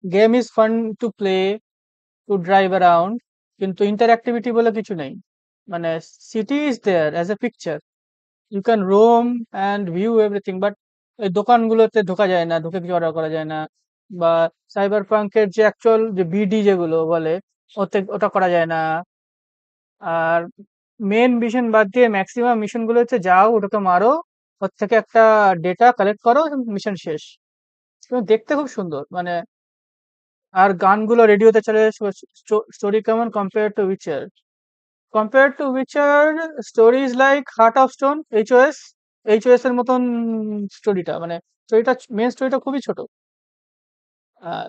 game is fun to play, to drive around, কিন্তু ইন্টারঅ্যাক্টিভিটি বলে কিছু নেই। মানে city is there as a picture, you can roam and view everything, but এই দোকানগুলোতে ঢোকা যায় না, ঢুকে কিছু অর্ডার করা যায় না। বা সাইবার পাঙ্কের যে অ্যাকচুয়াল যে বিডি যেগুলো বলে, ওতে ওটা করা যায় না। আর মেন মিশন বাদ দিয়ে ম্যাক্সিমাম মিশন গুলো হচ্ছে যাও ওটাকে মারো, ওর থেকে একটা ডেটা কালেক্ট করো, মিশন শেষ। কিন্তু দেখতে খুব সুন্দর, মানে। আর গানগুলো রেডিওতে চলে। স্টোরি কেমন compare to Witcher? Compare to Witcher, story is like Heart of Stone, HOS এর মতন স্টোরিটা, মানে স্টোরিটা, মেন স্টোরিটা খুবই ছোট। আর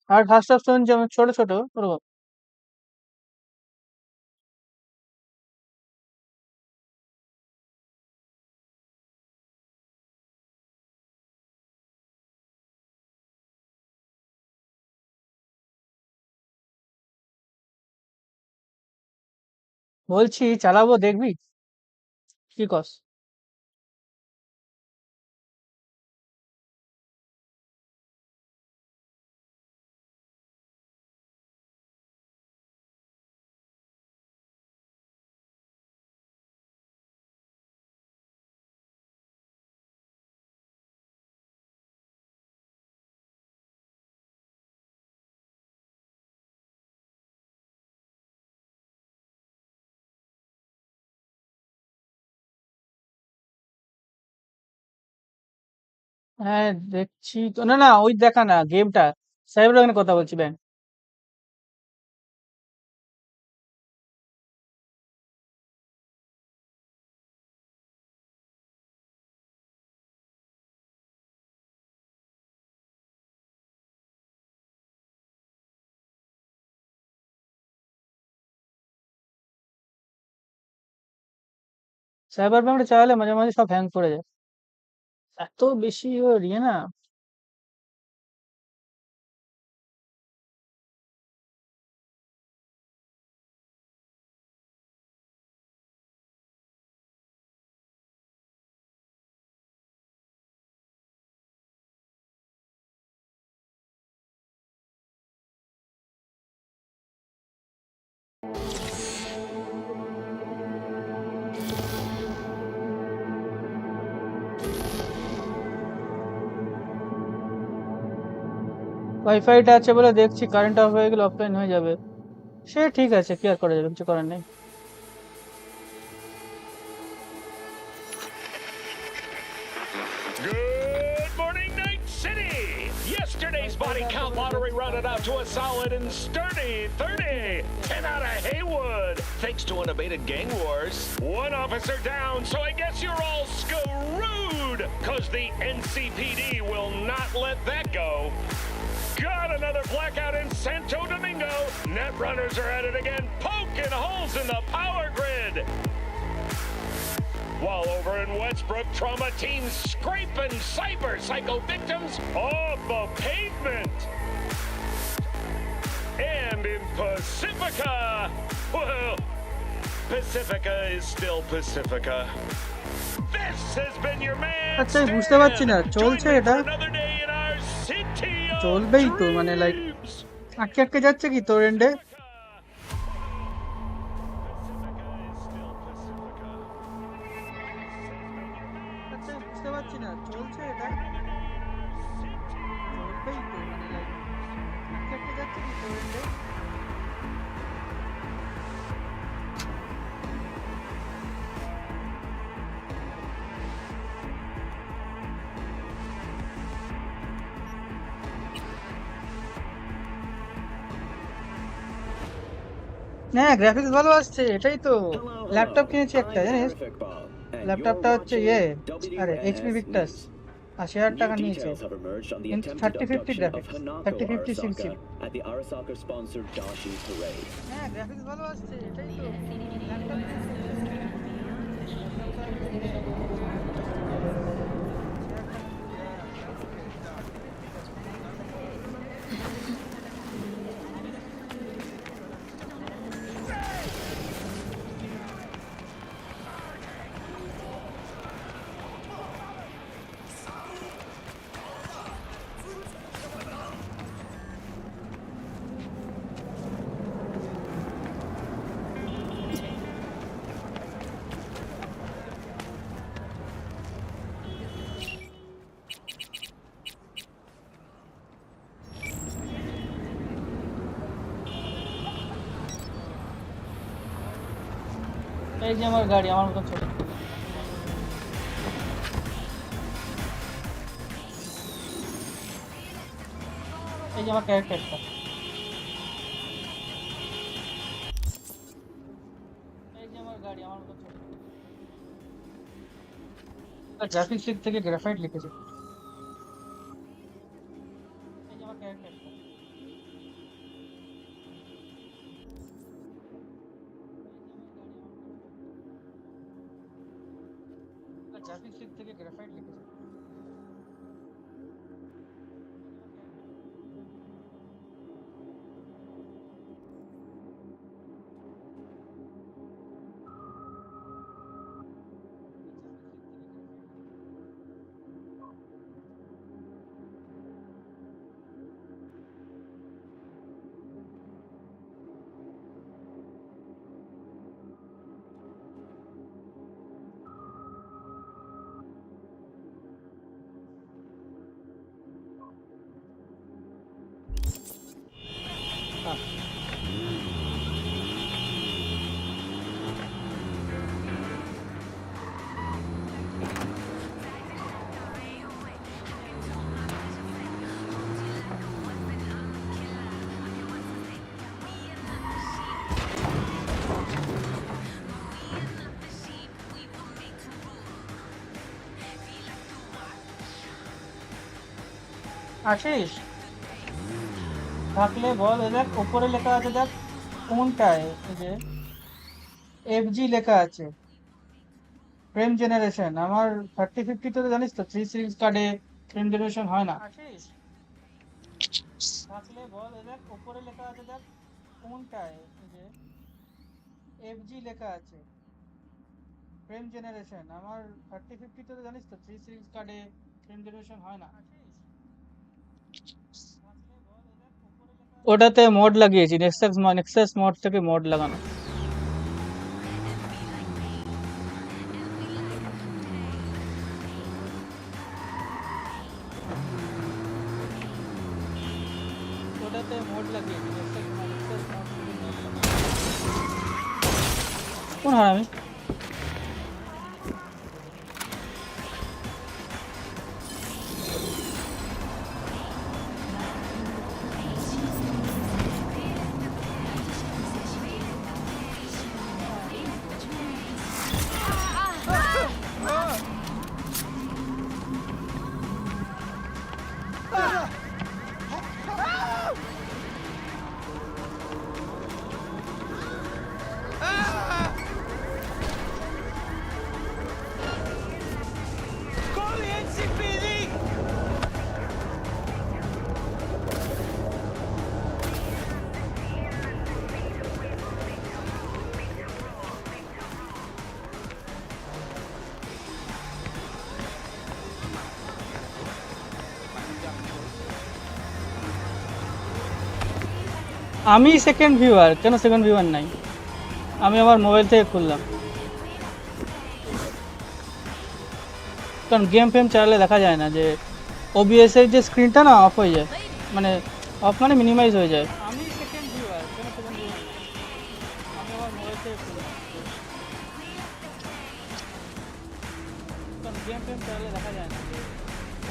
আর হার্ট অফ স্টোন যেমন ছোট ছোট ওরকম। বলছি চালাবো, দেখবি? কি কস? হ্যাঁ, দেখছি তো। না, না, ওই দেখা না গেমটা। সাইবার বাগের কথা বলছি ব্যাংক। সাইবার বাংলা চালালে মাঝে মাঝে সব হ্যাং করে যায়। এত বেশি ওর ইয়ে না। ওয়াইফাইটা আছে বলে দেখছি, কারেন্ট অফ হয়ে গেলে অফলাইন হয়ে যাবে। সে ঠিক আছে, কি আর করা যাবে, কিছু করার নেই। Good morning, Night City! Yesterday's body count lottery rounded out to a solid and sturdy 30. 10 out of Haywood, thanks to unabated gang wars. One officer down, so I guess you're all screwed, cause the NCPD will not let that go. Got another blackout in Santo Domingo. Net runners are at it again, poking holes in the power grid. While over in Westbrook, trauma teams scraping cyber psycho victims off the pavement. And in Pacifica, well, Pacifica is still Pacifica. This has been your man. আচ্ছা, আমি বুঝতে পারছি না চলছে এটা। Another day in our city of চলবেই তো, মানে লাইক dreams. আটকে আটকে যাচ্ছে কি তোর এন্ডে? আচ্ছা, আমি বুঝতে পারছি না চলছে এটা। চলবেই তো, মানে লাইক আটকে আটকে যাচ্ছে কি তোর এন্ডে? হ্যাঁ, গ্রাফিক্স ভালো আসছে, এটাই তো। ল্যাপটপ কিনেছি একটা, জানিস? ল্যাপটপটা হচ্ছে ইয়ে, আরে এইচপি ভিক্টাস। ৮০,০০০ টাকা নিয়েছে। কিন্তু 3050 গ্রাফিক্স, 3050 সিক্স জিবি। হ্যাঁ, গ্রাফিক্স ভালো আসছে, এটাই তো। ল্যাপটপ এই যে আমার গাড়ি, আমার মতন ছোট। এই যে আমার ক্যারেক্টারটা। এই যে আমার গাড়ি, আমার মতন ছোট। গ্রাফিক্স লিগ থেকে গ্রাফাইট লিখেছে। এই যে আমার ক্যারেক্টারটা। গ্রাফিক্স লিগ থেকে গ্রাফাইট লিখেছে। হ্যাঁ, আছিস? থাকলে বল, এ দেখ উপরে লেখা আছে, দেখ কোনটায়, এই যে এফজি লেখা আছে, ফ্রেম জেনারেশন। আমার 3050 তো জানিস তো, 3 সিরিজ কার্ডে ফ্রেম জেনারেশন হয় না। আছিস? থাকলে বল, এ দেখ উপরে লেখা আছে, দেখ কোনটায়, এই যে এফজি লেখা আছে, ফ্রেম জেনারেশন। আমার 3050 তো জানিস তো, 3 সিরিজ কার্ডে ফ্রেম জেনারেশন হয় না। ওটাতে মোড লাগিয়েছি, নেক্সাস মোড থেকে মোড লাগানো। ওটাতে মোড লাগিয়েছি, নেক্সাস মোড থেকে মোড লাগানো। কোন হারামি? Call the NCPD! আমি সেকেন্ড ভিউয়ার, কেন সেকেন্ড ভিউয়ার নাই? আমি আমার মোবাইল থেকে খুললাম, কারণ গেম ফেম চালালে দেখা যায় না যে ওবিএস এর যে স্ক্রিনটা না অফ হয়ে যায়, মানে অফ মানে মিনিমাইজ হয়ে যায়। আমি সেকেন্ড ভিউয়ার, কেন সেকেন্ড ভিউয়ার নাই? আমি আমার মোবাইল থেকে খুললাম, কারণ গেম ফেম চালালে দেখা যায় না যে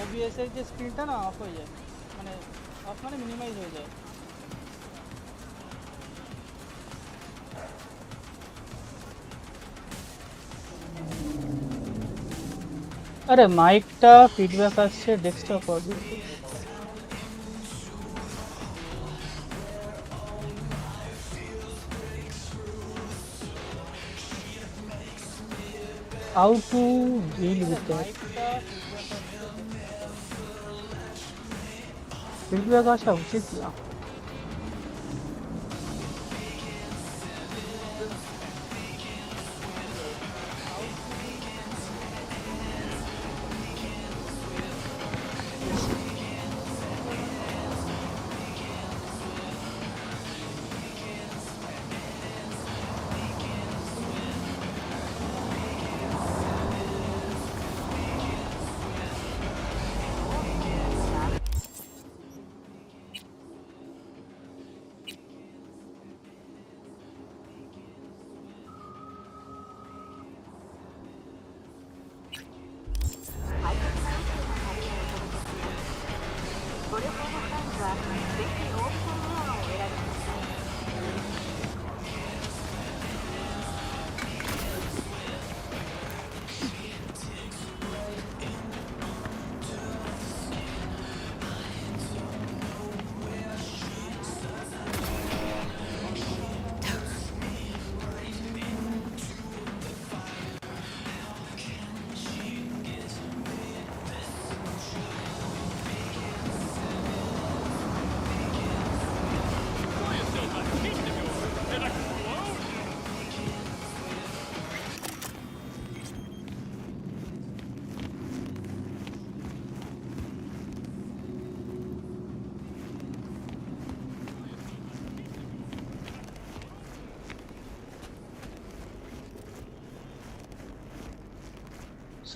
ওবিএস এর যে স্ক্রিনটা না অফ হয়ে যায়, মানে অফ মানে মিনিমাইজ হয়ে যায়। আরে মাইকটা ফিডব্যাক আসছে desktop audio. How to deal with that? Feedback আসা উচিত না।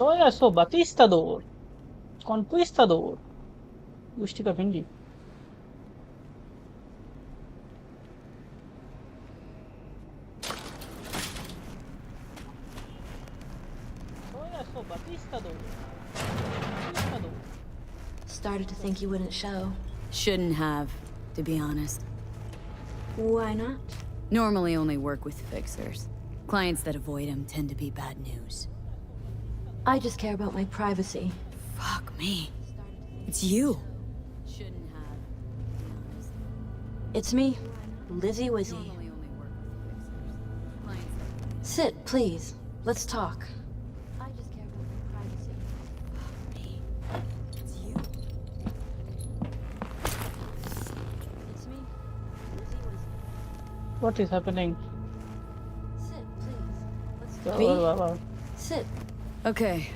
Soy eso, Batistador, Conquistador, Gustica Vindi. Soy eso, Batistador, Conquistador. Started to think you wouldn't show. Shouldn't have, to be honest. Why not? Normally only work with fixers. Clients that avoid him tend to be bad news. I just care about my privacy. Fuck me. It's you. It's me, Lizzie Wizzy. Normally only work with fixers. Clients that Sit, please. Let's talk. I just care about my privacy. Me. It's you. It's me, Lizzie Wizzy. What is happening? Sit, please. Let's Wow, talk. wow, wow. Sit. Okay,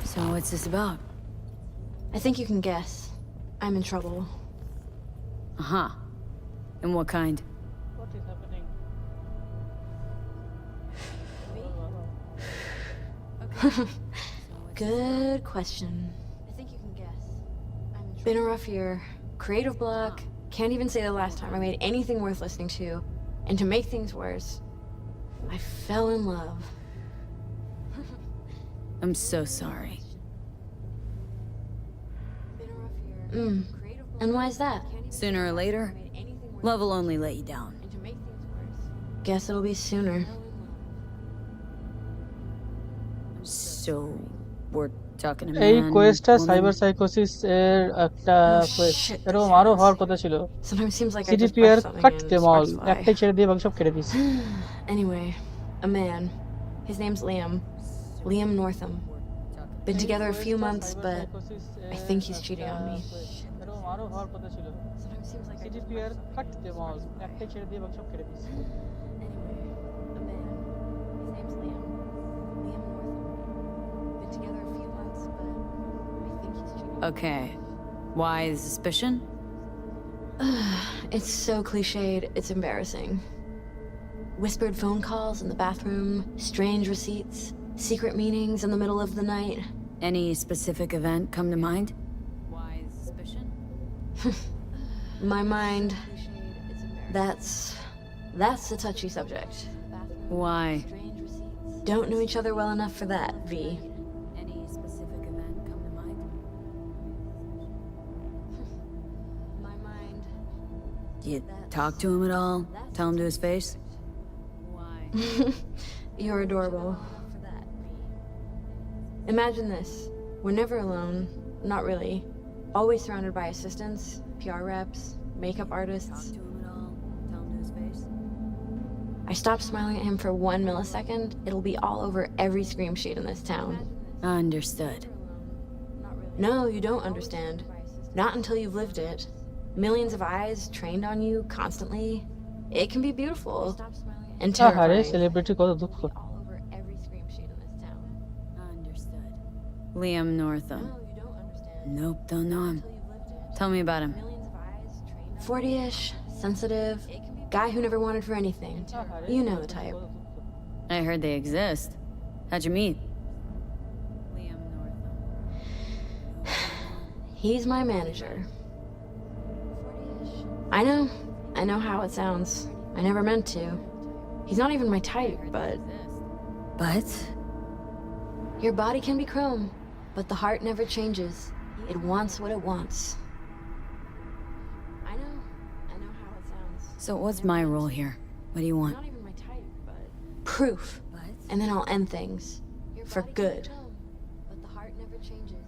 so what's this about? I think you can guess. I'm in trouble. Uh-huh. And what kind? What is happening? Wow, wow, wow. Good question. I think you can guess. Been a rough year. Creative block. Can't even say the last time I made anything worth listening to. And to make things worse, I fell in love. I'm so sorry. Mm. And why's that? Sooner or later, love will only let you down. Guess it'll be sooner. So, we're talking a এই man, কোয়েস্টটা woman? Cyber সাইকোসিস এর একটা Oh Quest, shit, এরকম these আরো hands. হওয়ার কথা ছিল। Sometimes seems like I just সিডিপিআর press something cut and them all, sparks fly. একটাই ছেড়ে দিয়ে বাকি সব কেটে দিস। Anyway, a man. His name's Liam. Liam Northam. Been together a few months, but I think he's cheating on me. এরকম আরো হওয়ার কথা ছিল। Sometimes seems like I just CDPR cut them all, একটাই ছেড়ে দিয়ে বাকি সব কেটে দিস। Anyway, a man. His name's Liam. Liam Northam. Been together a few months, but I think he's cheating. Okay. Why the suspicion? It's so cliched, it's embarrassing. Whispered phone calls in the bathroom, strange receipts, secret meetings in the middle of the night. Any specific event come to mind? Why the suspicion? My mind, that's a touchy subject. Why? Don't know each other well enough for that, V. Any specific event come to mind? My mind, You talk to him at all? Tell him to his face? Why? you're adorable. Imagine this. We're never alone. Not really. Always surrounded by assistants, PR reps, makeup Talk artists. to him at all? Tell him to his face? I stop smiling at him for 1 millisecond, it'll be all over every scream sheet in this town. Understood. No, you don't understand. Not until you've lived it. Millions of eyes trained on you constantly. It can be beautiful and আহারে terrifying. Celebrity কত দুঃখ। All over every scream sheet in this town. Understood. Liam Northam. No, you don't understand. Nope, don't know him. Until you've lived it. Tell me about him. Millions of eyes trained on 40-ish, sensitive, guy who never wanted for anything. You know the type. I heard they exist. How'd you meet? Liam Northam. He's my manager. I know how it sounds. I never meant to. He's not even my type, but But? your body can be chrome, but the heart never changes. It wants what it wants. I know how it sounds. So what's my role here? What do you want? Not even my type, but proof. What? And then I'll end things. For good. But the heart never changes.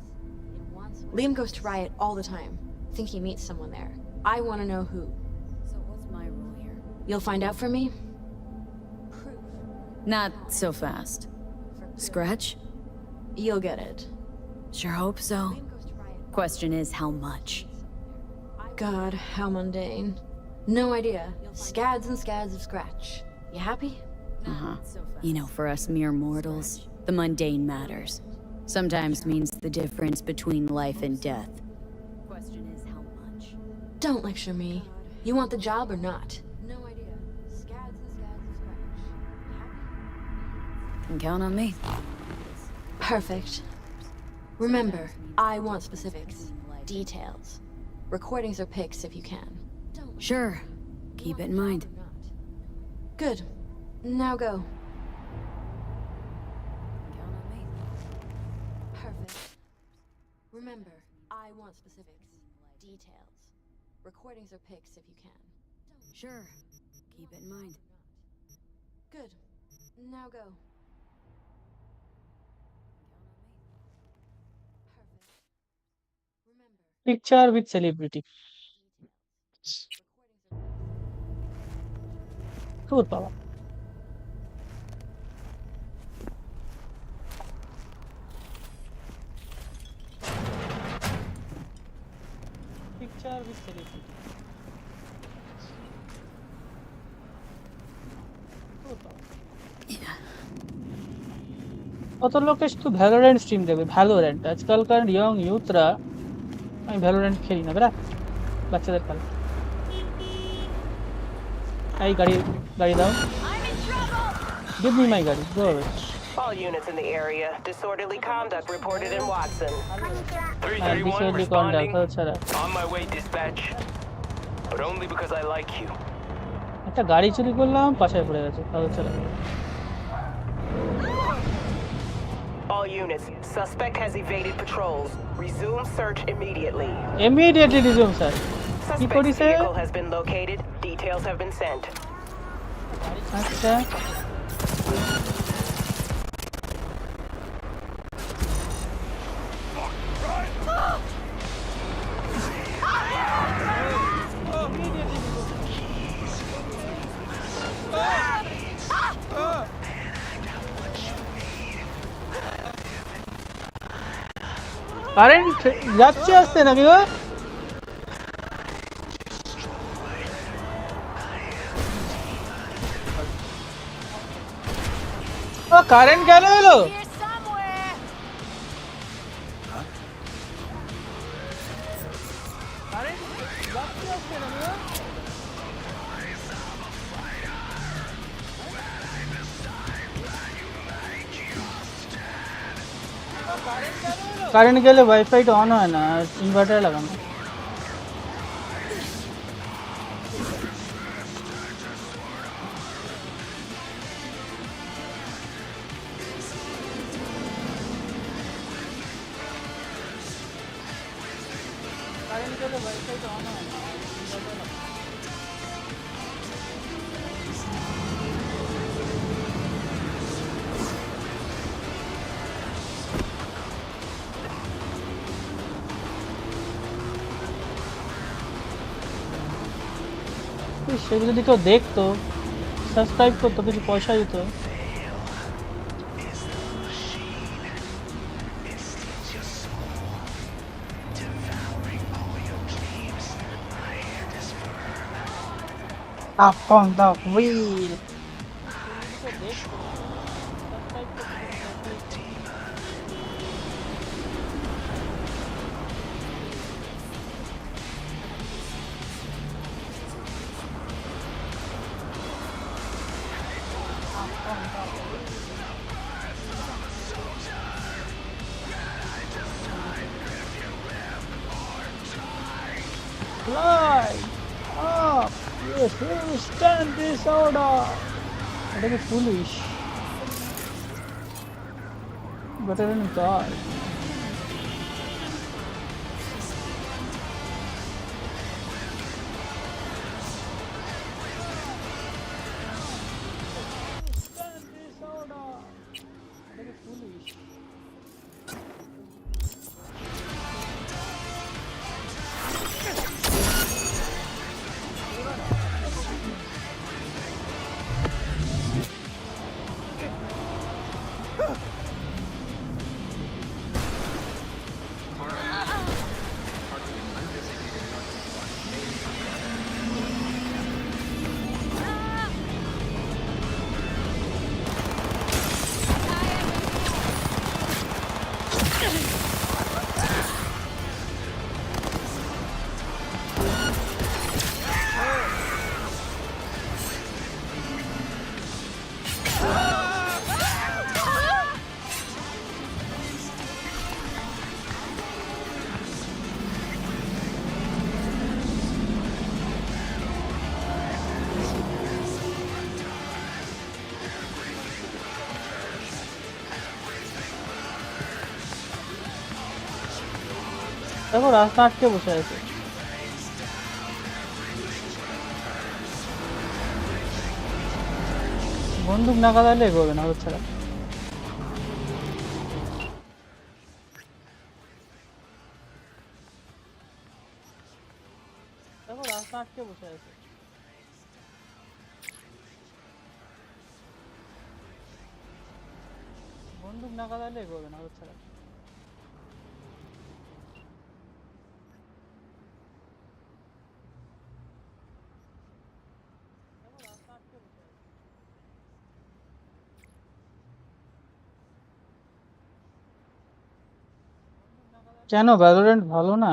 It wants Liam goes to Riot all the time. Think he meets someone there. I want to know who. So what's my role here? You'll find out for me? Proof. Not so fast. Scratch? You'll get it. Sure hope so. Liam goes to Riot. Question is how much? God, how mundane. No idea. Scads and scads of scratch. You happy? Uh-huh. You know, for us mere mortals, the mundane matters. Sometimes means the difference between life and death. Question is how much? Don't lecture me. You want the job or not? No idea. Scads and scads of scratch. You happy? Can count on me. Perfect. Remember, I want specifics. Details. Recordings or pics if you can. Sure. Keep it in mind. Good. Now go. Count on me. Perfect. Remember, I want specifics. Details. Recordings or pics if you can. Sure. Keep it in mind. Good. Now go. Perfect. Remember, picture with celebrity. recordings or pics. ধুর বাবা। Picture with celebrity. ধুর বাবা। কত লোকে শুধু Valorant stream দেবে, Valorant. আজকালকার young ইউথরা আমি ভ্যালোরেন্ট খেলি না বেরা, বাচ্চাদের খেলা। এই গাড়ি গাড়ি দাও, গিভ মি মাই গাড়ি, go away. All units in the area. Disorderly conduct reported in Watson. হ্যাঁ, 331 বিষয়টি responding. কন্ডাক্ট ছাড়া On my way, dispatch. But only because I like you. একটা গাড়ি চুরি করলাম, পাশায় পড়ে গেছে, তাহলে ছাড়া। All units. Suspect has evaded patrols. Resume search immediately. Immediately resume sir. কি Suspect's করিছে? vehicle has been located. Details have been sent. আচ্ছা, কারেন্ট যাচ্ছে আসছে নাকি গো? ও কারেন্ট কেন এলো? কারেন্ট গেলে ওয়াইফাইটা অন হয় না, ইনভার্টার লাগানো। কারেন্ট গেলে ওয়াইফাইটা অন হয় না, ইনভার্টার লাগানো। সেগুলো যদি কেউ দেখতো, সাবস্ক্রাইব করতো, কিছু পয়সা দিত। Up on the wheel. Fly up! Yes, we will stand this order. That is foolish. Better than God. Stand this order. That is foolish. দেখো রাস্তা আটকে বসে আছে। বন্দুক না কাদালে এগোবে না, হচ্ছে না। দেখো রাস্তা আটকে বসে আছে। বন্দুক না কাটালে এগোবে না হচ্ছে না। কেন ভ্যালোরেন্ট ভালো না?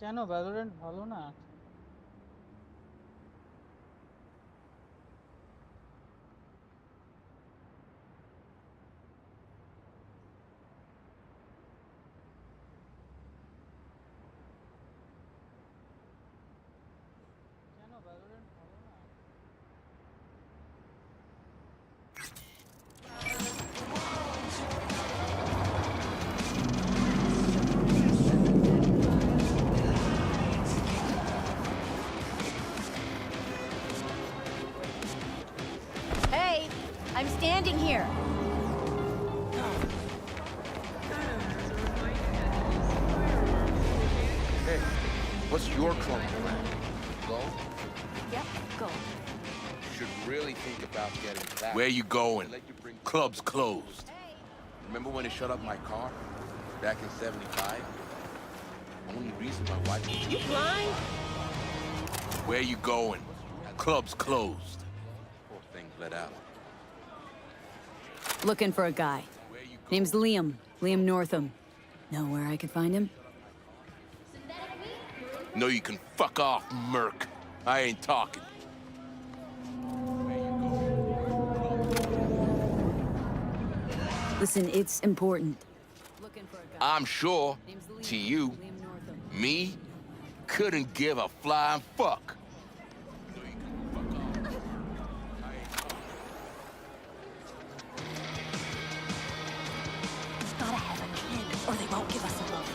কেন ভ্যালোরেন্ট ভালো না? কেন ভ্যালোরেন্ট ভালো না? Hey, I'm standing here. Hey, what's your club plan? Go? Yep, go. Should really think about getting back. Where you going? Let you bring Club's closed. Remember when they shut up my car? Back in 75? Only reason my wife was... You blind? Where you going? Club's closed. Poor thing bled out. Looking for a guy. Where you going? Name's Liam. Liam Northam. Know where I could find him? No, you can fuck off, Merc. I ain't talking. Listen, it's important. Looking for a guy. I'm sure, Name's Liam. to you, Liam Northam. me, couldn't give a flying fuck. No, you can fuck off. I ain't talking. Gotta have a kid, or they won't give us a loan.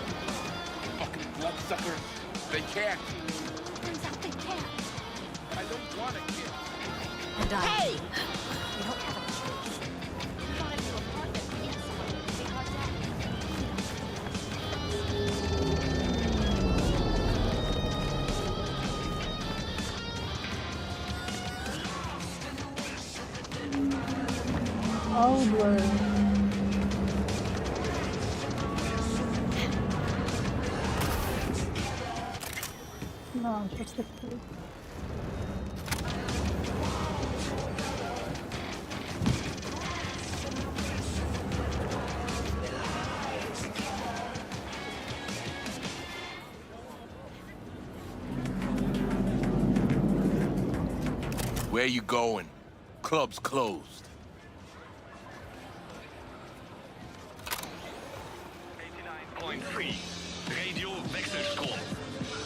Fucking bloodsuckers. They can't. Turns out they can't. I don't want a kid. And I. Hey! We don't have a choice. We got into a park that can't someone say how's that? How do I? না, সত্যি করে। Where you going? Club's closed. 89.3 Radio Wechselstrom.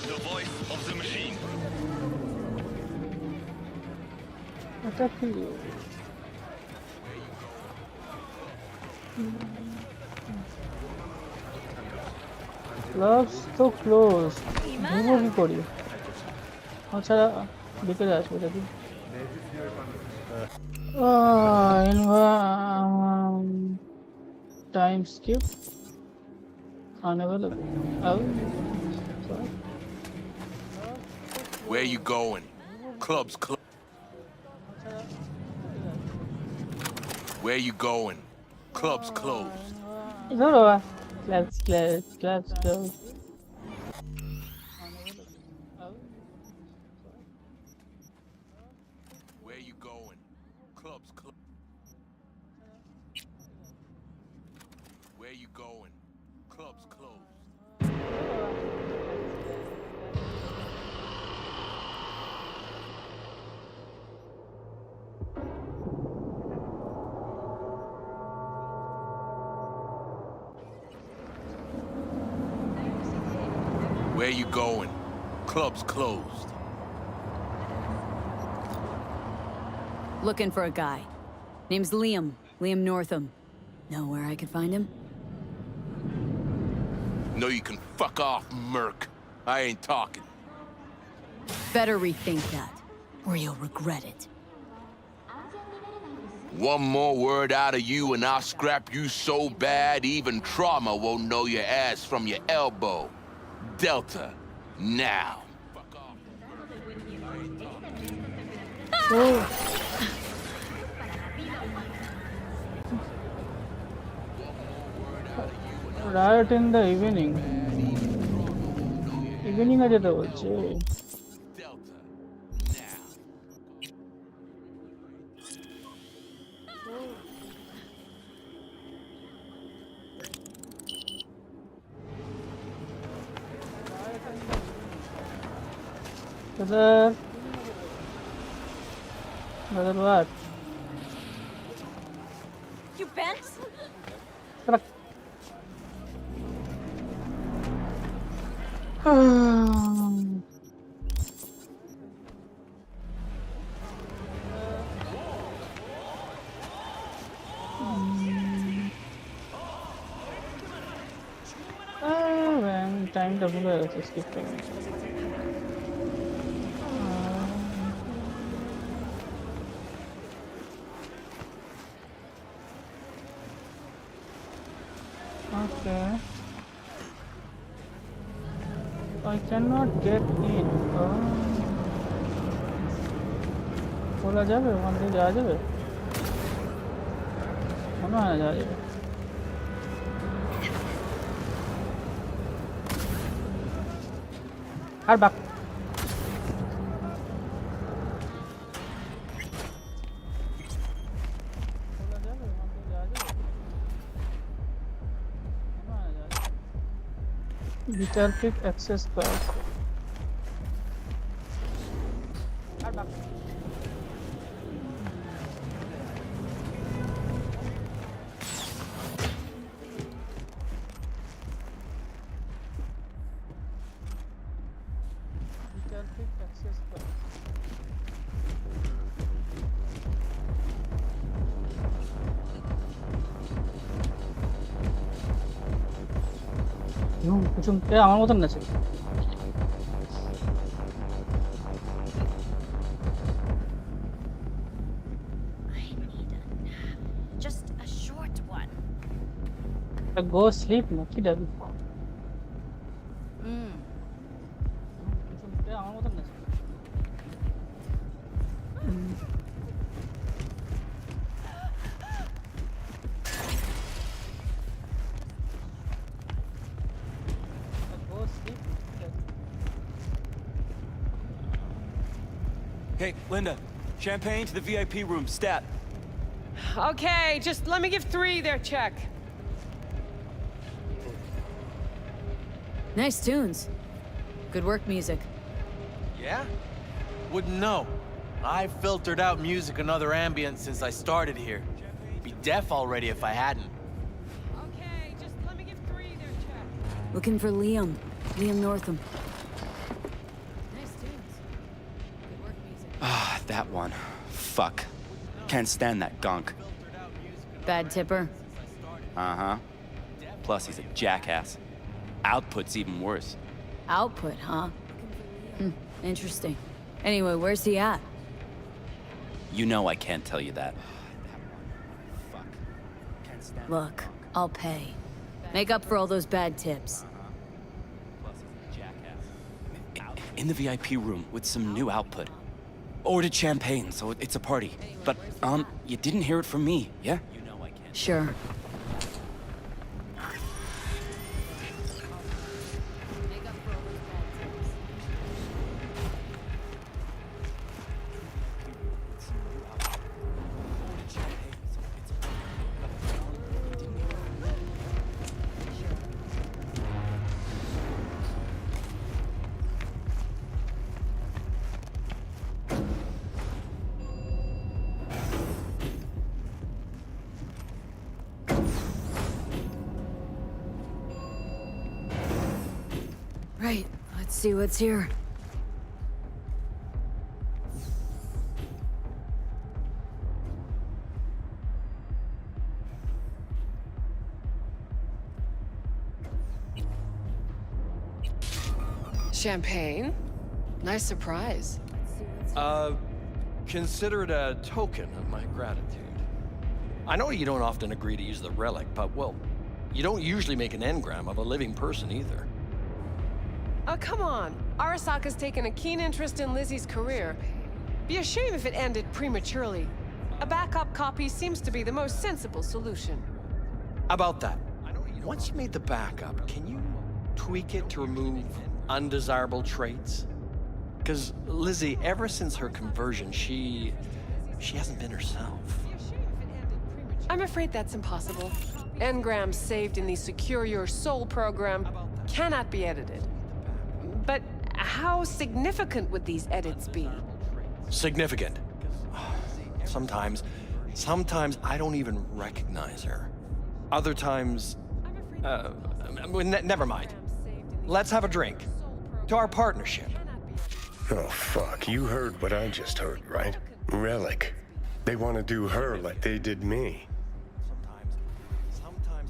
The voice of the machine. এটা কি? Clubs so closed. ঘুরবো কি করি? আচ্ছা, বিকেলে আসবো দেখি। Time skip. Unavailable. Oh, sorry. Where you going? Club's closed. Where you going? Club's closed. ধরো, let's go. Where you going? Club's closed. Where you going? Club's closed. Where you going? Club's closed. Looking for a guy. Name's Liam. Liam Northam. Know where I could find him? No, you can fuck off, Merc. I ain't talking. Better rethink that, or you'll regret it. One more word out of you and I'll scrap you so bad even trauma won't know your ass from your elbow. Delta, now. Riot in the evening. Evening এ যেতে বলছে। Delta, now. Brother, brother what? You bent? Truck. Man, time to move. Let's skip time. Okay. I cannot get in. খোলা যাবে ওখান থেকে যাওয়া যাবে মনে হয় না যাওয়া যাবে আর বাক খোলা যাবে ওখান থেকে যাওয়া যাবে মনে হয় না যাওয়া যাবে বিকল্পিক অ্যাক্সেস কার্ড আর বাক বিকল্পিক অ্যাক্সেস কার্ড কিছু আমার মতন আছে I need a nap. Just a short one. go sleep নাকি ডাবি কিছু আমার মতন আছে go sleep Hey, Linda. Champagne to the VIP room, stat. Okay, just let me give 3 their check. Nice tunes. Good work, music. Yeah? Wouldn't know. I've filtered out music and other ambience since I started here. Be deaf already if I hadn't. Okay, just let me give 3 their check. Looking for Liam. Liam Northam. Nice tunes. Good work, music. Ah, that one. Fuck. Can't stand that gunk. Bad tipper. Uh-huh. Plus, he's a jackass. Output's even worse. Output, huh? Interesting. Anyway, where's he at? You know I can't tell you that. Fuck. Can't stand Look, I'll pay. Make up for all those bad tips. Plus, he's a jackass. In the VIP room with some new output. Ordered champagne, so it's a party. But, you didn't hear it from me, yeah? You know I can't. Sure. Right, let's see what's here. Champagne? Nice surprise. Consider it a token of my gratitude. I know you don't often agree to use the relic, but, well, you don't usually make an engram of a living person either. Oh, come on. Arasaka's taken a keen interest in Lizzie's career. Be a shame if it ended prematurely. A backup copy seems to be the most sensible solution. About that, once you made the backup, can you tweak it to remove undesirable traits? Because Lizzie, ever since her conversion, she hasn't been herself. I'm afraid that's impossible. Engrams saved in the Secure Your Soul program cannot be edited. But how significant would these edits be? Significant. Sometimes I don't even recognize her. Other times, never mind. Let's have a drink. To our partnership. Oh, fuck. You heard what I just heard, right? Relic. They want to do her like they did me.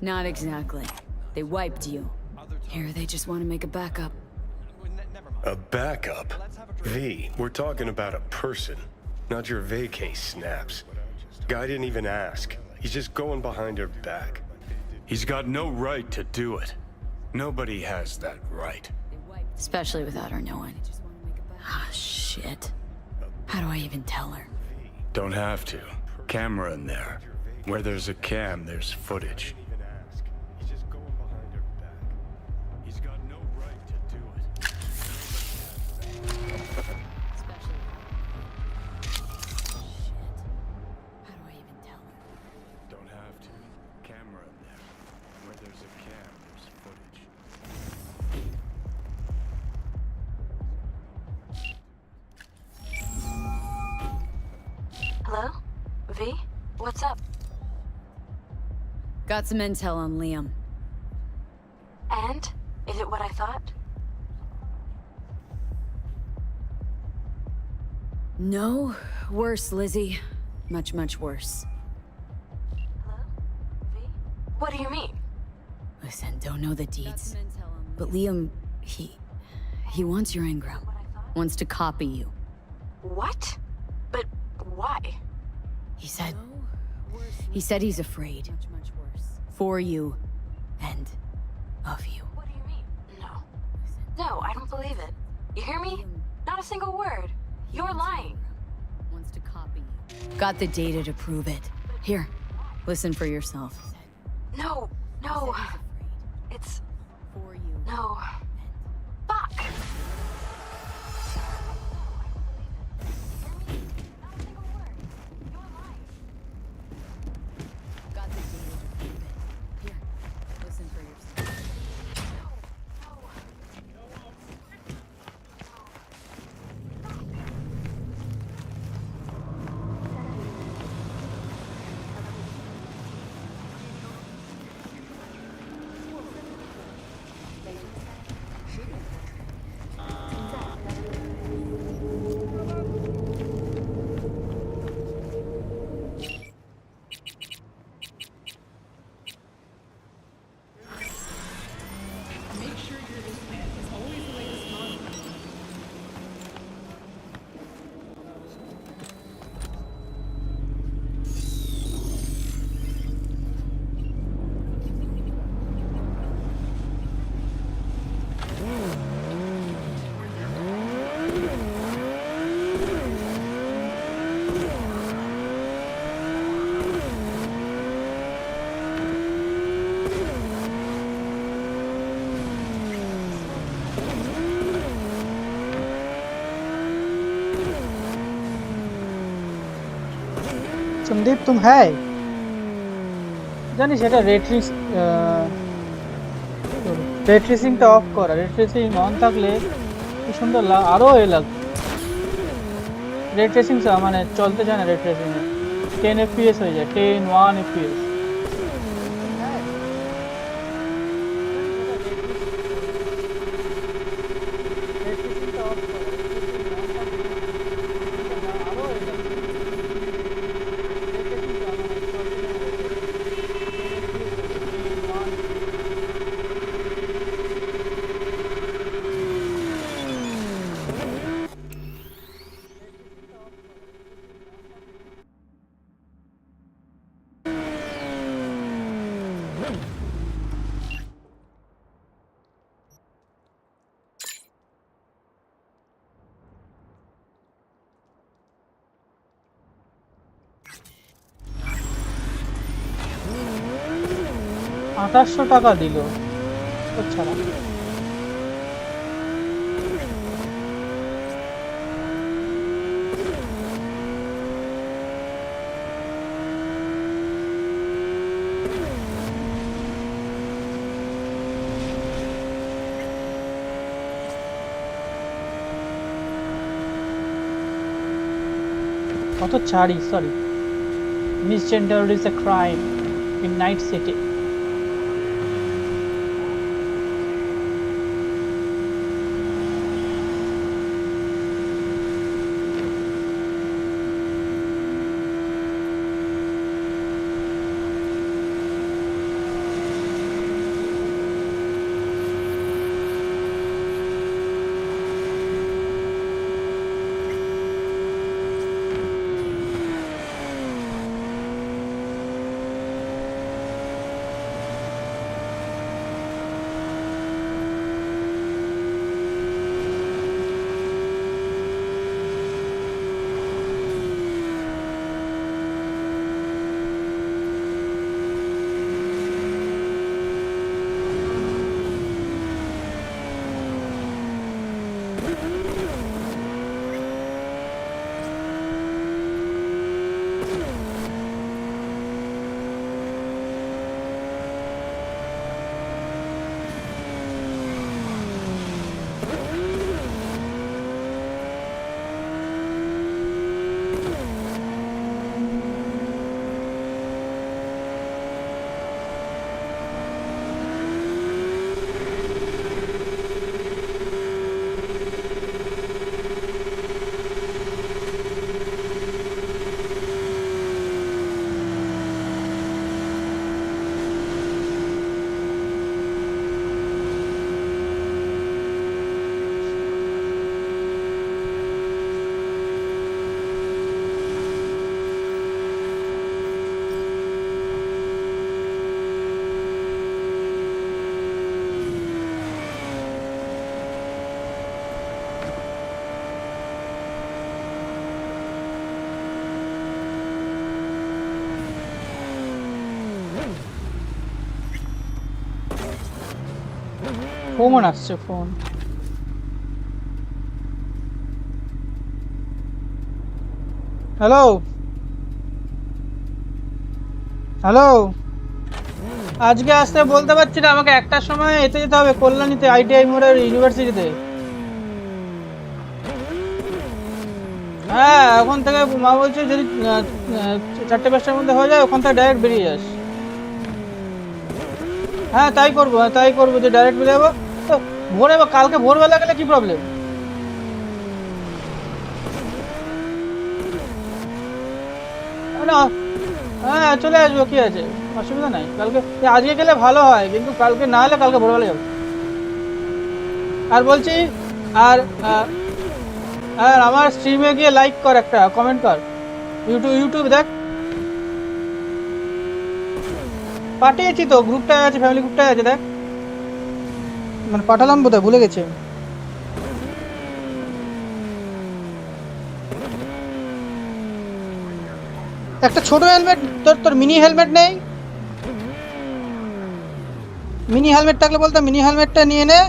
Not exactly. They wiped you. Here, they just want to make a backup. A backup? V, we're talking about a person, not your vacay snaps. Guy didn't even ask. He's just going behind her back. He's got no right to do it. Nobody has that right. Especially without her knowing. Ah, shit. How do I even tell her? Don't have to. Camera in there. Where there's a cam, there's footage. He's just going behind her back. He's got no right to do it. How do I even tell her? Don't have to. Camera in there. Where there's a cam, there's footage. Hello? V? What's up? Got some intel on Liam. And? Is it what I thought? No, worse, Lizzie. Much, much worse. Hello? V? What do you mean? Listen, don't know the deeds. But Liam, he wants your engram. Wants to copy you. What? But why? He said he's afraid. For you. And of you. What do you mean? No. No, I don't believe it. You hear me? Not a single word. You're lying. Wants to copy you. Got the data to prove it. Here, listen for yourself. No, no. It's... For you. No. Fuck! Got the data to prove it. Here, listen for yourself. Sandeep তুমি হ্যায় জানিস এটা রে ট্রেসিংটা of করা, রে tracing on থাকলে কি সুন্দর আরো এ লাগবে। রে ট্রেসিং মানে চলতে চায় না, রে ট্রেসিং 10 fps হয়ে যায়, 1 fps। 2800 টাকা দিল ছাড়া। কত ছাড়ি, sorry, misgender is a crime in Night City. Phone আসছে, ফোন। হ্যালো হ্যালো, আজকে আসতে বলতে পারছি না, আমাকে একটার সময় এতে যেতে হবে, কল্যাণীতে, ITI মোড়ের ইউনিভার্সিটিতে। হ্যাঁ, ওখান থেকে মা বলছে যদি 4টে-5টার মধ্যে হয়ে যায় ওখান থেকে ডাইরেক্ট বেরিয়ে যাস। হ্যাঁ তাই করবো, যে ডাইরেক্ট বেরিয়ে যাবো। তো ভোরে বা কালকে ভোরবেলা গেলে কি প্রবলেম? না, হ্যাঁ চলে আসবো, কি আছে, অসুবিধা নাই। কালকে আজকে গেলে ভালো হয়, কিন্তু কালকে না হলে কালকে ভোরবেলা যাবো। আর বলছি, আর আর আমার স্ট্রিমে গিয়ে লাইক কর, একটা কমেন্ট কর, ইউটিউব দেখ, পাঠিয়েছি তো, গ্রুপটায় আছে, ফ্যামিলি গ্রুপটায় আছে, দেখ, মানে পাঠালাম বোধহয়, ভুলে গেছে। একটা ছোট হেলমেট, তোর মিনি হেলমেট নেই? মিনি হেলমেট থাকলে বলতাম, মিনি হেলমেটটা নিয়ে নে,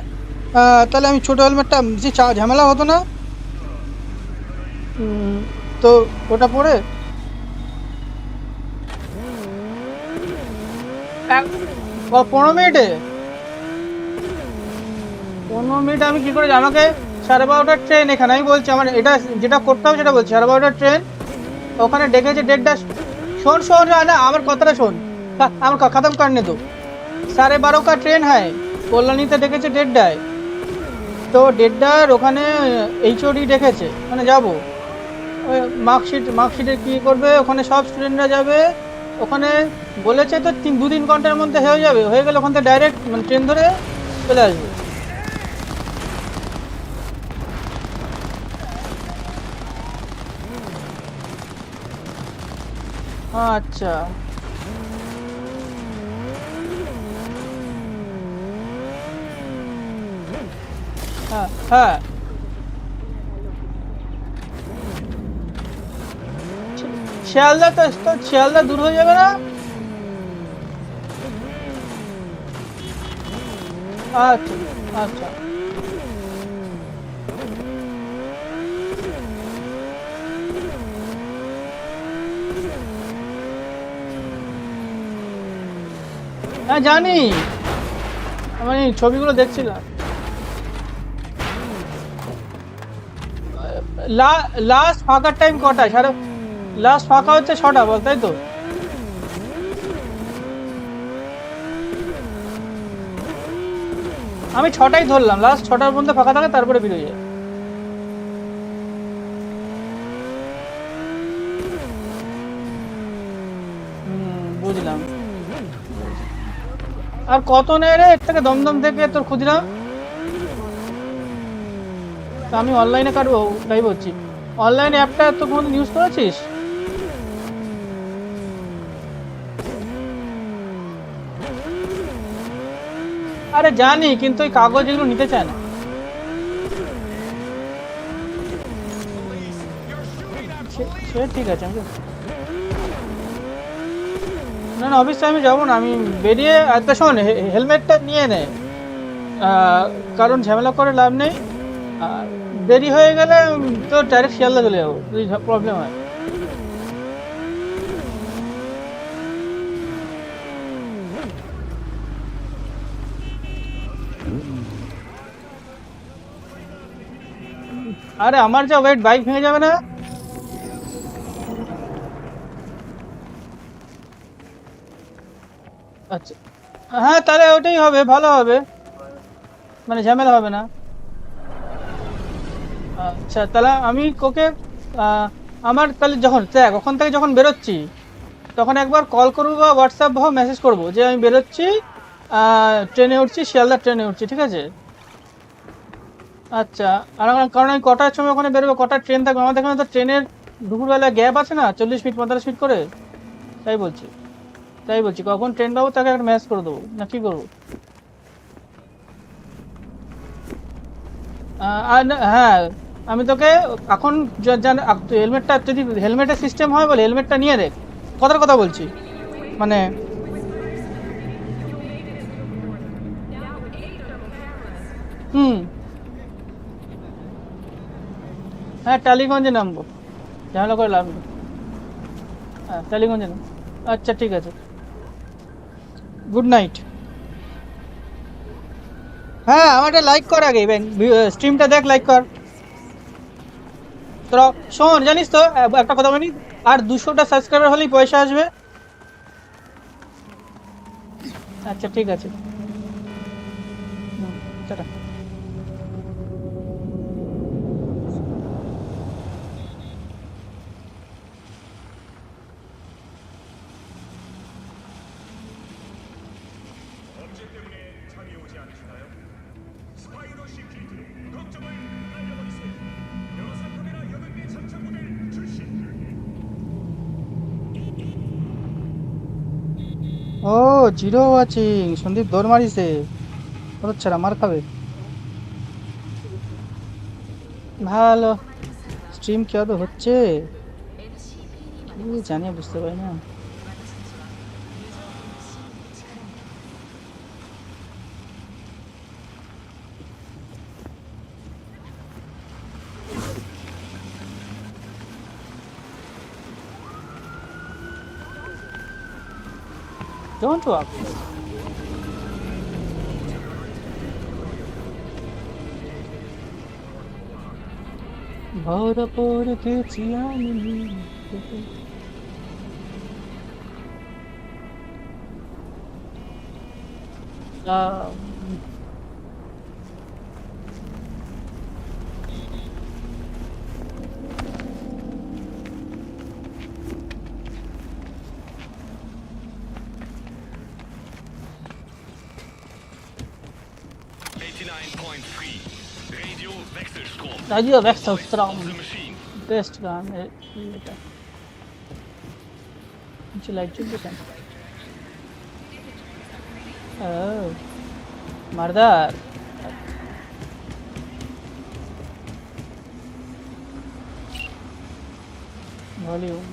তাহলে আমি ছোট হেলমেটটা, বেশি ঝামেলা হতো না। তো ওটা পরে 15 মিনিটে, 15 মিনিট আমি কি করে, আমাকে 12:30টার ট্রেন এখানে, আমি বলছি আমার এটা যেটা করতে হবে সেটা বলছি, 12:30টার ট্রেন ওখানে ডেকেছে 1:30। শোন না, আমার কথাটা শোন, আমার খতম করনে তো। 12:30 का ট্রেন হয়, কল্যাণীতে ডেকেছে 1:30টায়, তো 1:30টার ওখানে HOD ডেকেছে, মানে যাবো। ওই মার্কশিটে কি করবে, ওখানে সব স্টুডেন্টরা যাবে, ওখানে বলেছে তো 2-3 ঘন্টার মধ্যে হয়ে যাবে, হয়ে গেলে ওখান থেকে ডাইরেক্ট মানে ট্রেন ধরে চলে আসবে। আচ্ছা, হ্যাঁ হ্যাঁ, শিয়ালদা তো শিয়ালদা দূর হয়ে যাবে না? আচ্ছা আচ্ছা হ্যাঁ জানি, আমি ছবিগুলো দেখছিলাম। লাস্ট ফাঁকার টাইম কটা? লাস্ট ফাঁকা হচ্ছে 6টা, বল, তাই তো? আমি 6টাই ধরলাম, লাস্ট 6টার মধ্যে ফাঁকা থাকে, তারপরে বেরোয় যায়। বুঝলাম। আর কত নেয় রে এর থেকে, দমদম থেকে তোর খুদিরাম? তা আমি অনলাইনে কাটবো তাই বলছি। অনলাইন অ্যাপটা তো কোনোদিন ইউজ করেছিস? আরে জানি, কিন্তু ওই কাগজ এগুলো নিতে চায় না। সে ঠিক আছে, আমি না না অফিসে আমি যাবো না, আমি বেরিয়ে একটা শোন, হেলমেটটা নিয়ে নে, কারণ ঝামেলা করে লাভ নেই। আর দেরি হয়ে গেলে তো ডাইরেক্ট শিয়ালদা চলে যাবো, যদি প্রবলেম হয়। আরে আমার যা ওয়েট, বাইক ভেঙে যাবে না? আচ্ছা হ্যাঁ, তাহলে ওটাই হবে, ভালো হবে, মানে ঝামেলা হবে না। আচ্ছা তাহলে আমি ওকে আমার তাহলে যখন দেখ ওখান থেকে যখন বেরোচ্ছি তখন একবার কল করবো বা হোয়াটসঅ্যাপ বা মেসেজ করবো যে আমি বেরোচ্ছি, ট্রেনে উঠছি, শিয়ালদা ট্রেনে উঠছি, ঠিক আছে? আচ্ছা, আর কারণ আমি কটার সময় ওখানে বেরোবো, কটার ট্রেন থাকবে আমাদের এখানে? তো ট্রেনের দুপুরবেলা গ্যাপ আছে না, 40 মিনিট 45 মিনিট করে, তাই বলছি কখন ট্রেন পাবো তাকে একটা মেসেজ করে দেবো, না কি করবো? আর হ্যাঁ, আমি তোকে এখন হেলমেটটা, যদি হেলমেটের সিস্টেম হয় বলে হেলমেটটা নিয়ে দেখ, কথার কথা বলছি, মানে হ্যাঁ টালিগঞ্জে নামবো, ঝামেলা করে লাভ নেই। হ্যাঁ টালিগঞ্জে নাম। আচ্ছা ঠিক আছে, গুড নাইট। হ্যাঁ আমারটা লাইক কর আগে, স্ট্রিমটা দেখ, লাইক কর। তোরা শোন, জানিস তো একটা কথা বলি, আর 200টা সাবস্ক্রাইবার হলেই পয়সা আসবে। আচ্ছা ঠিক আছে, টাটা। ও জিরো ওয়াচিং, সন্দীপ দৌড় মারিছে, ছাড়া মার খাবে। ভালো, স্ট্রিম কি আদৌ হচ্ছে জানি, বুঝতে পারি না। Don't walk. ভরা পড়ে গেছি আমি। Radio Wechselstrom. Best gun. Would you like to listen? Oh, Mardar. Volume.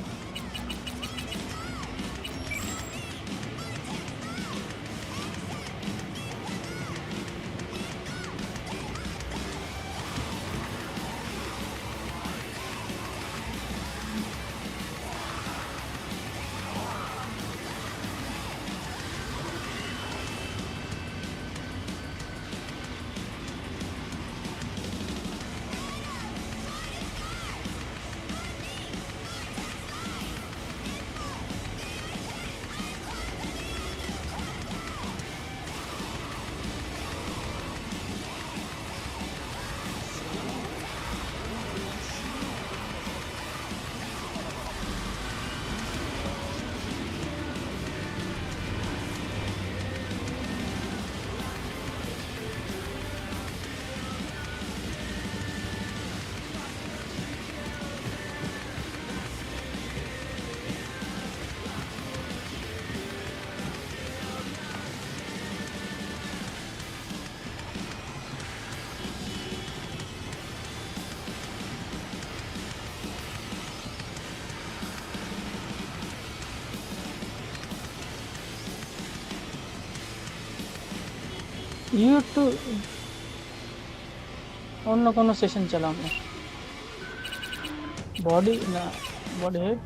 YouTube অন্য কোনো সেশন চালাম না বডি না body head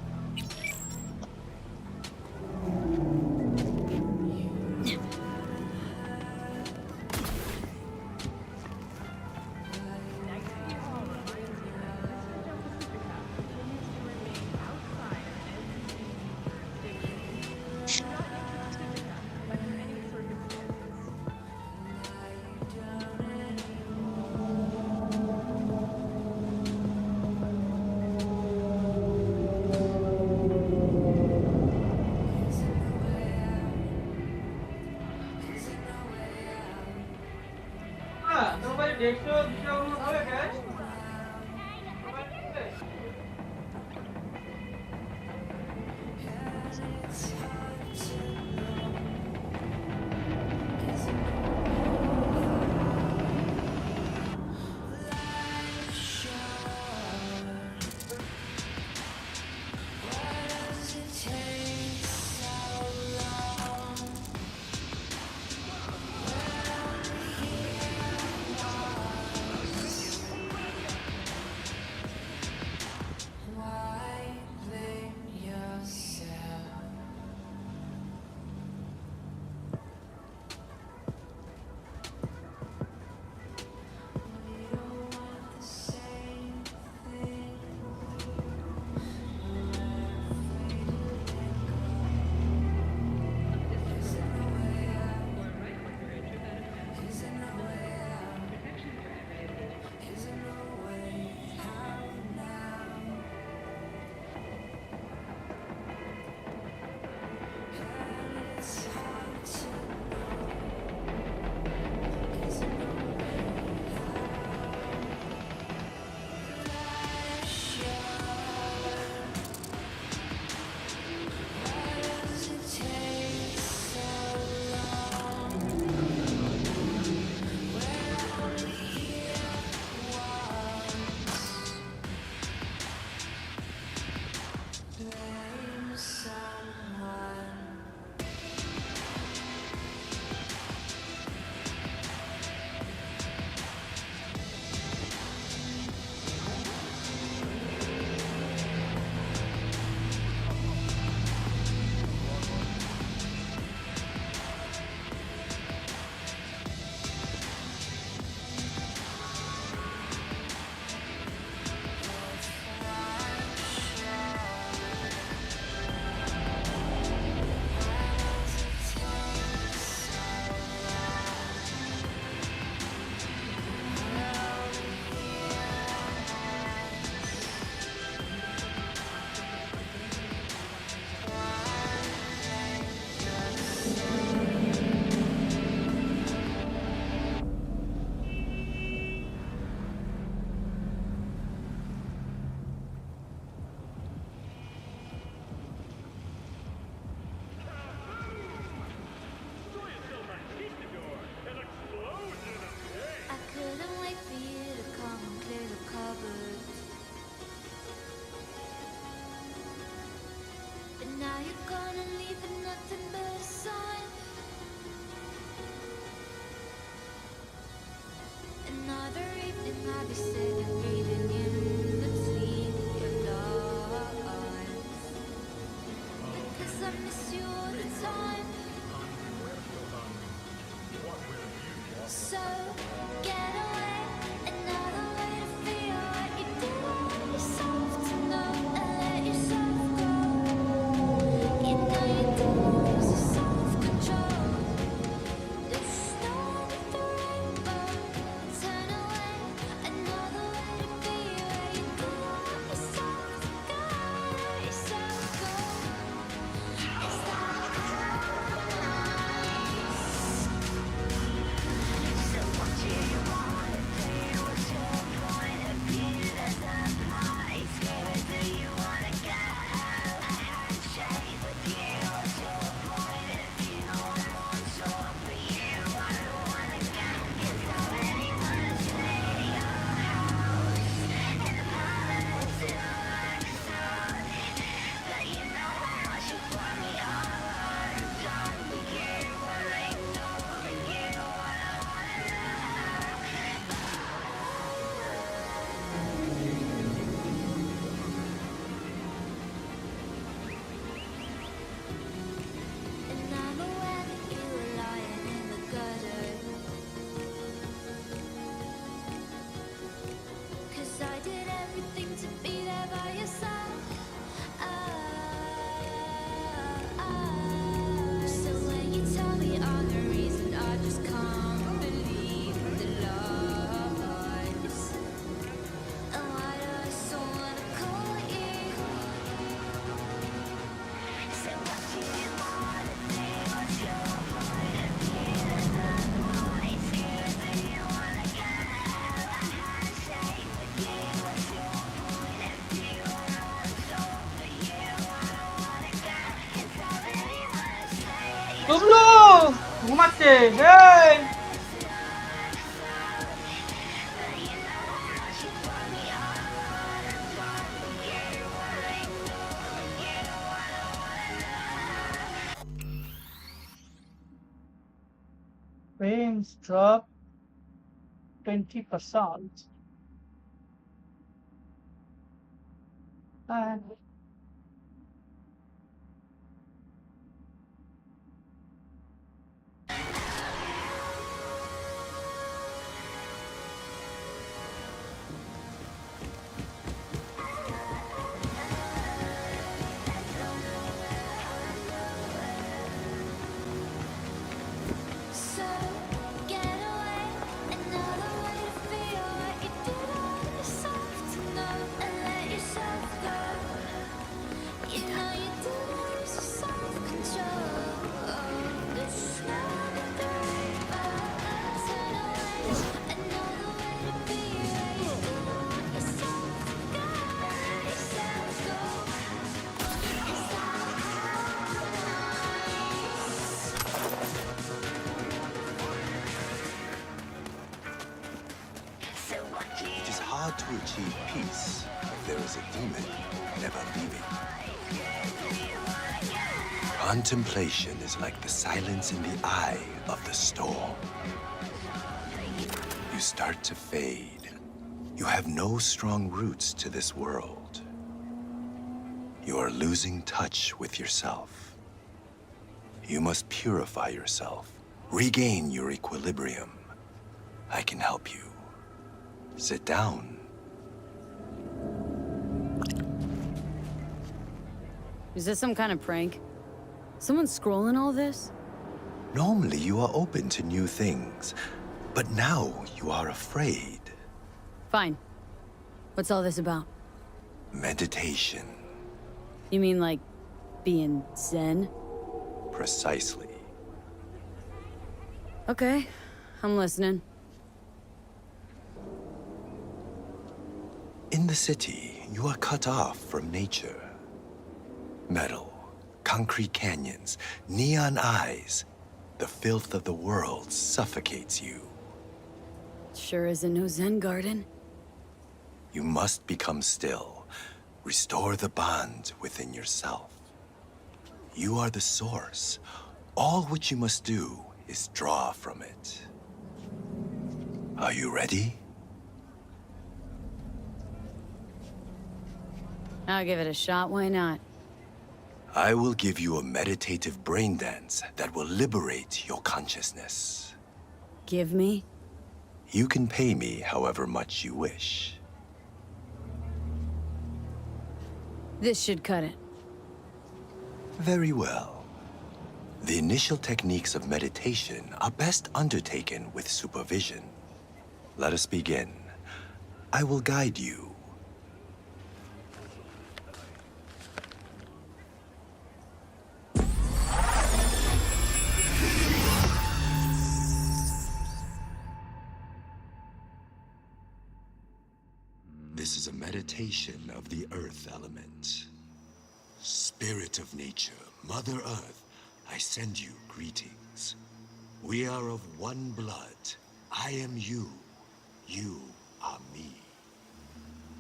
Watch it. Tublu ঘুমাচ্ছে এই frames drop 20%. And So get away, another way to feel what you did all yourself to know and let yourself go. You know you do lose your self-control. It's not a threat, turn away, another way to be where you do want yourself to go. Let yourself go. Is that It is hard to achieve peace if there is a demon never leaving. Contemplation is like the silence in the eye of the storm. You start to fade. You have no strong roots to this world. You are losing touch with yourself. You must purify yourself, regain your equilibrium. I can help you. Sit down. Is this some kind of prank? Someone scrolling all this? Normally you are open to new things, but now you are afraid. Fine. What's all this about? Meditation. You mean like being zen? Precisely. Okay, I'm listening. In the city, you are cut off from nature. Metal, concrete canyons, neon eyes. The filth of the world suffocates you. Sure isn't no zen garden. You must become still. Restore the bond within yourself. You are the source. All which you must do is draw from it. Are you ready? I'll give it a shot, why not? I will give you a meditative brain dance that will liberate your consciousness. Give me? You can pay me however much you wish. This should cut it. Very well. The initial techniques of meditation are best undertaken with supervision. Let us begin. I will guide you. This is a meditation of the earth element. Spirit of nature, Mother Earth, I send you greetings. We are of one blood. I am you. You are me.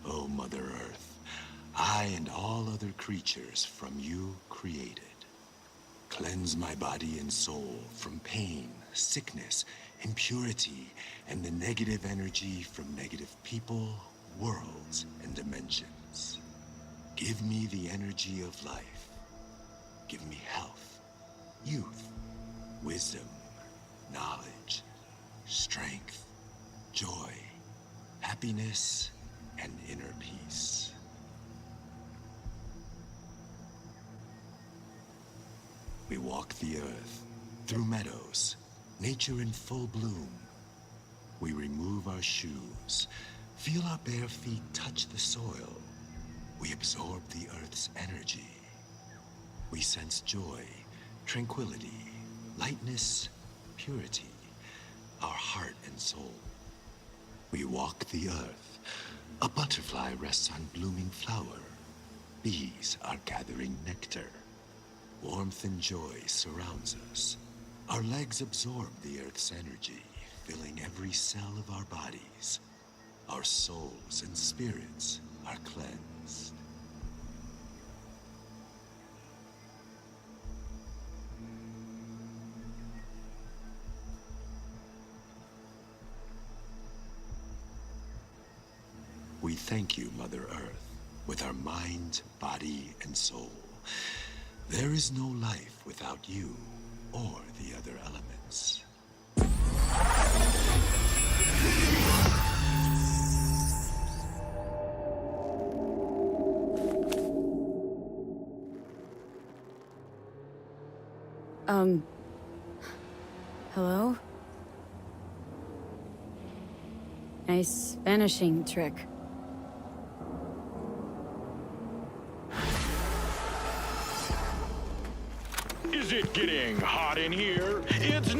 O Mother Earth, I and all other creatures from you created. Cleanse my body and soul from pain, sickness, impurity, and the negative energy from negative people, worlds, and dimensions. Give me the energy of life. Give me health, youth, wisdom, knowledge, strength, joy, happiness, and inner peace. We walk the earth, through meadows, nature in full bloom. We remove our shoes, feel our bare feet touch the soil. We absorb the earth's energy. We sense joy, tranquility, lightness, purity, our heart and soul. We walk the earth. A butterfly rests on blooming flower. Bees are gathering nectar. Warmth and joy surrounds us. Our legs absorb the Earth's energy, filling every cell of our bodies. Our souls and spirits are cleansed. We thank you, Mother Earth, with our mind, body, and soul. There is no life without you or the other elements. Hello? Nice vanishing trick. Is it getting hot in here? It's...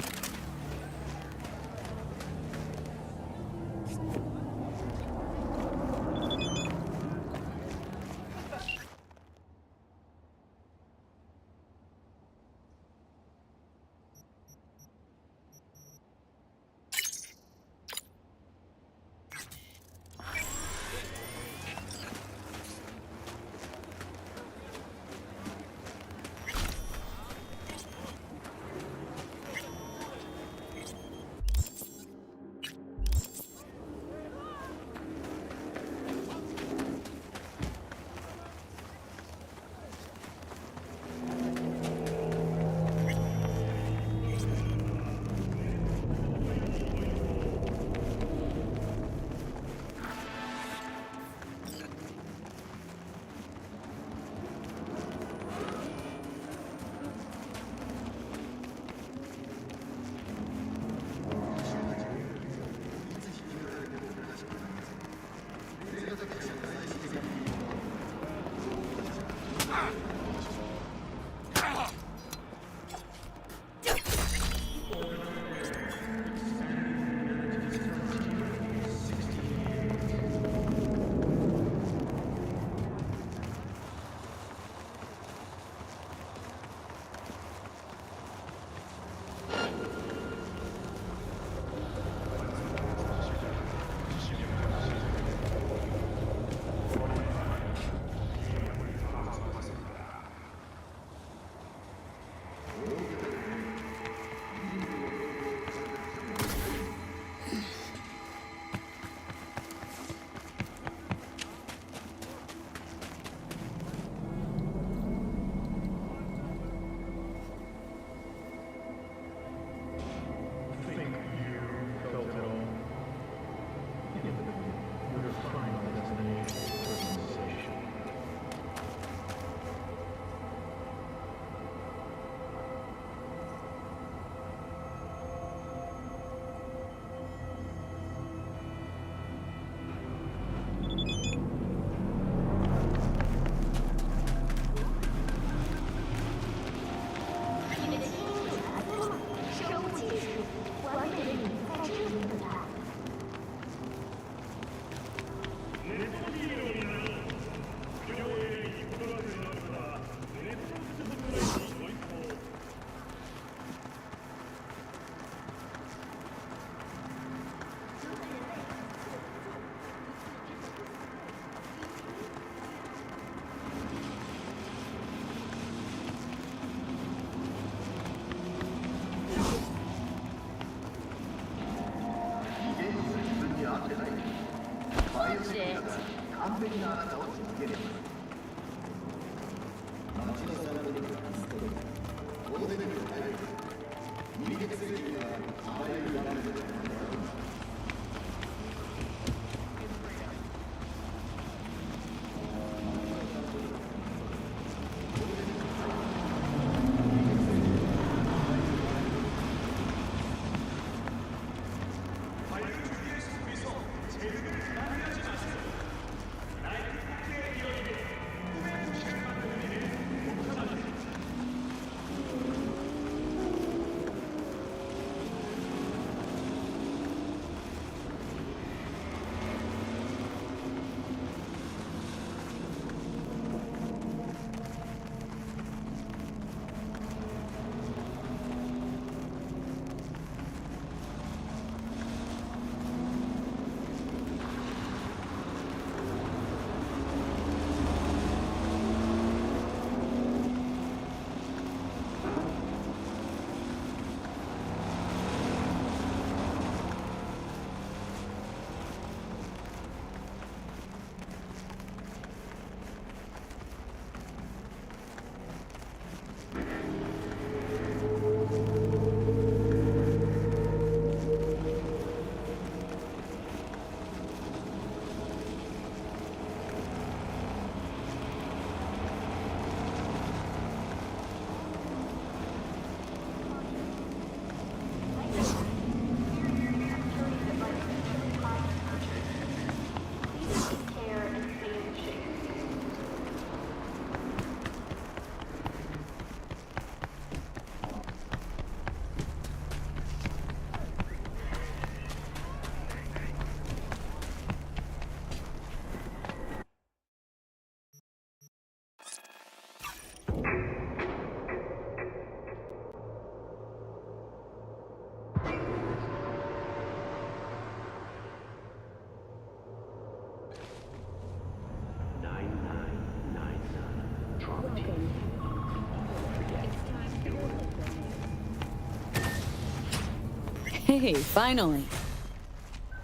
Hey, finally.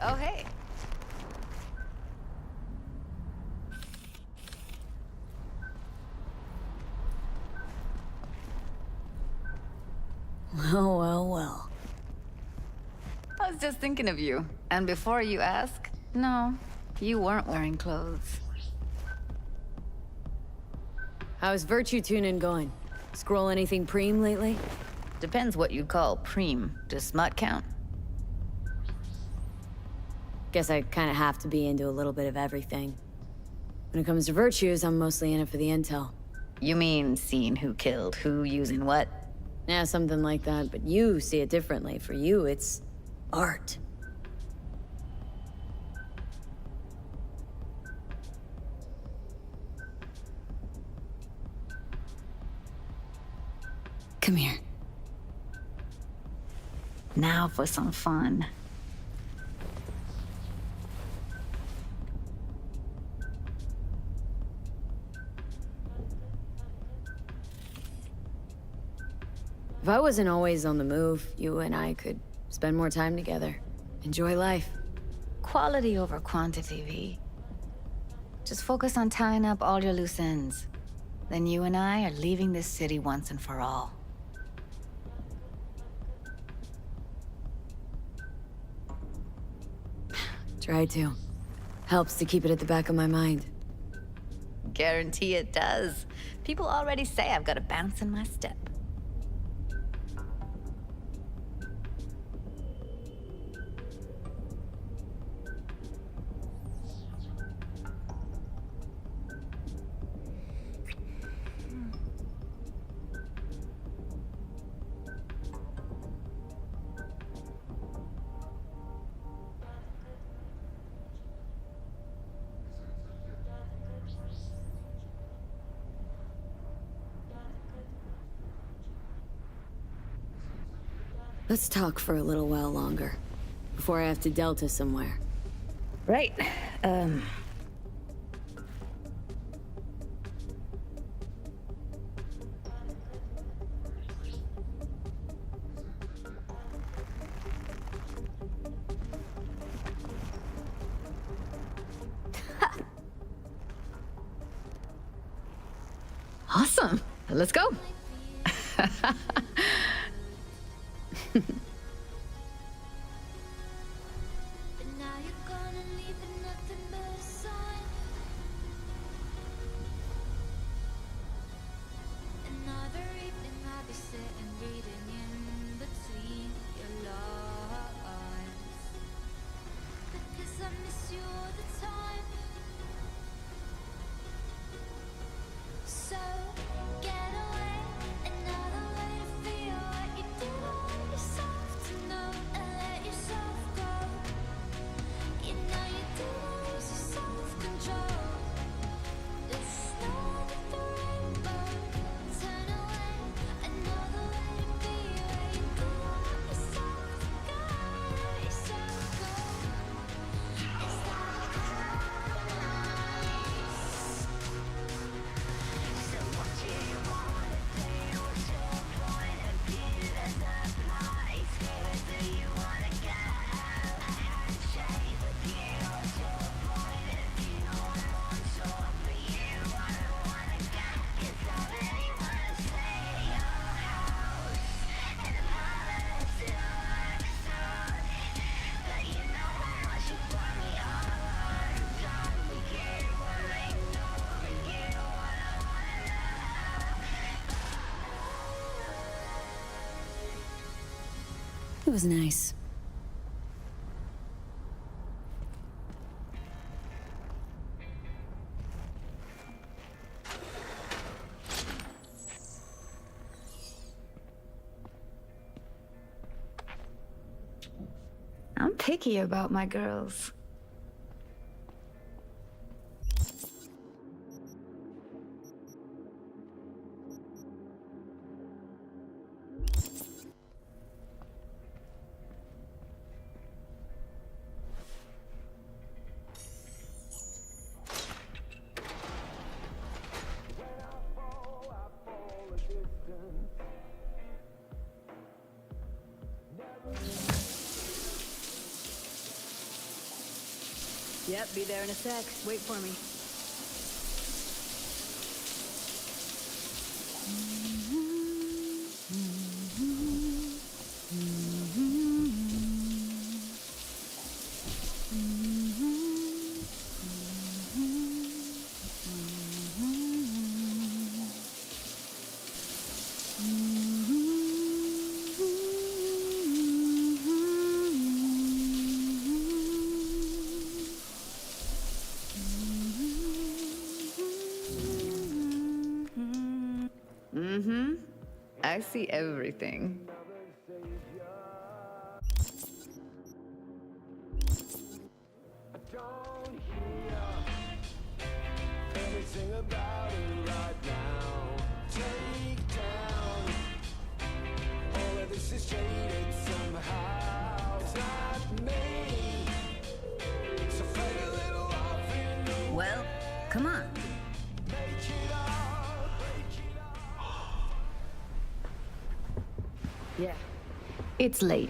Oh, hey. Well, well, well. I was just thinking of you. And before you ask, no, you weren't wearing clothes. How's Virtue Tuning going? Scroll anything preem lately? Depends what you call preem. Does smut count? Guess I kind of have to be into a little bit of everything. When it comes to virtues, I'm mostly in it for the intel. You mean seeing who killed who using what? Yeah, something like that, but you see it differently. For you, it's art. Come here. Now for some fun. If I wasn't always on the move, you and I could spend more time together. Enjoy life. Quality over quantity, V. Just focus on tying up all your loose ends. Then you and I are leaving this city once and for all. Try to. Helps to keep it at the back of my mind. Guarantee it does. People already say I've got a bounce in my step. Let's talk for a little while longer, before I have to Delta somewhere. Right. Awesome. Let's go. Now you're gonna leave it nothing but a sign. Another evening I'll be sitting reading in between your lines. Because I miss you all the time. So get away, another way to feel what you did on yourself to know and let yourself go. You know you do lose your self-control. The start of the rainbow. Turn away, another way to be where you do want yourself to go. Let yourself go. It's like so what do you wanna do? What's your point of view? There's a place. Where do you wanna go? A handshake with you. What's your point of view? I'm unsure for you. I don't wanna go. 'Cause I really wanna stay at your house. And the palace in a Lexus. But you know how much you brought me all along. Don't forget what I know. Forget what I wanna know. It was nice. I'm picky about my girls. Yep, be there in a sec. Wait for me. I see everything. Everything about it right now. Take down all of this is jaded somehow. It's not me. So fade a little off in the Well, come on. make it up. Yeah. It's late.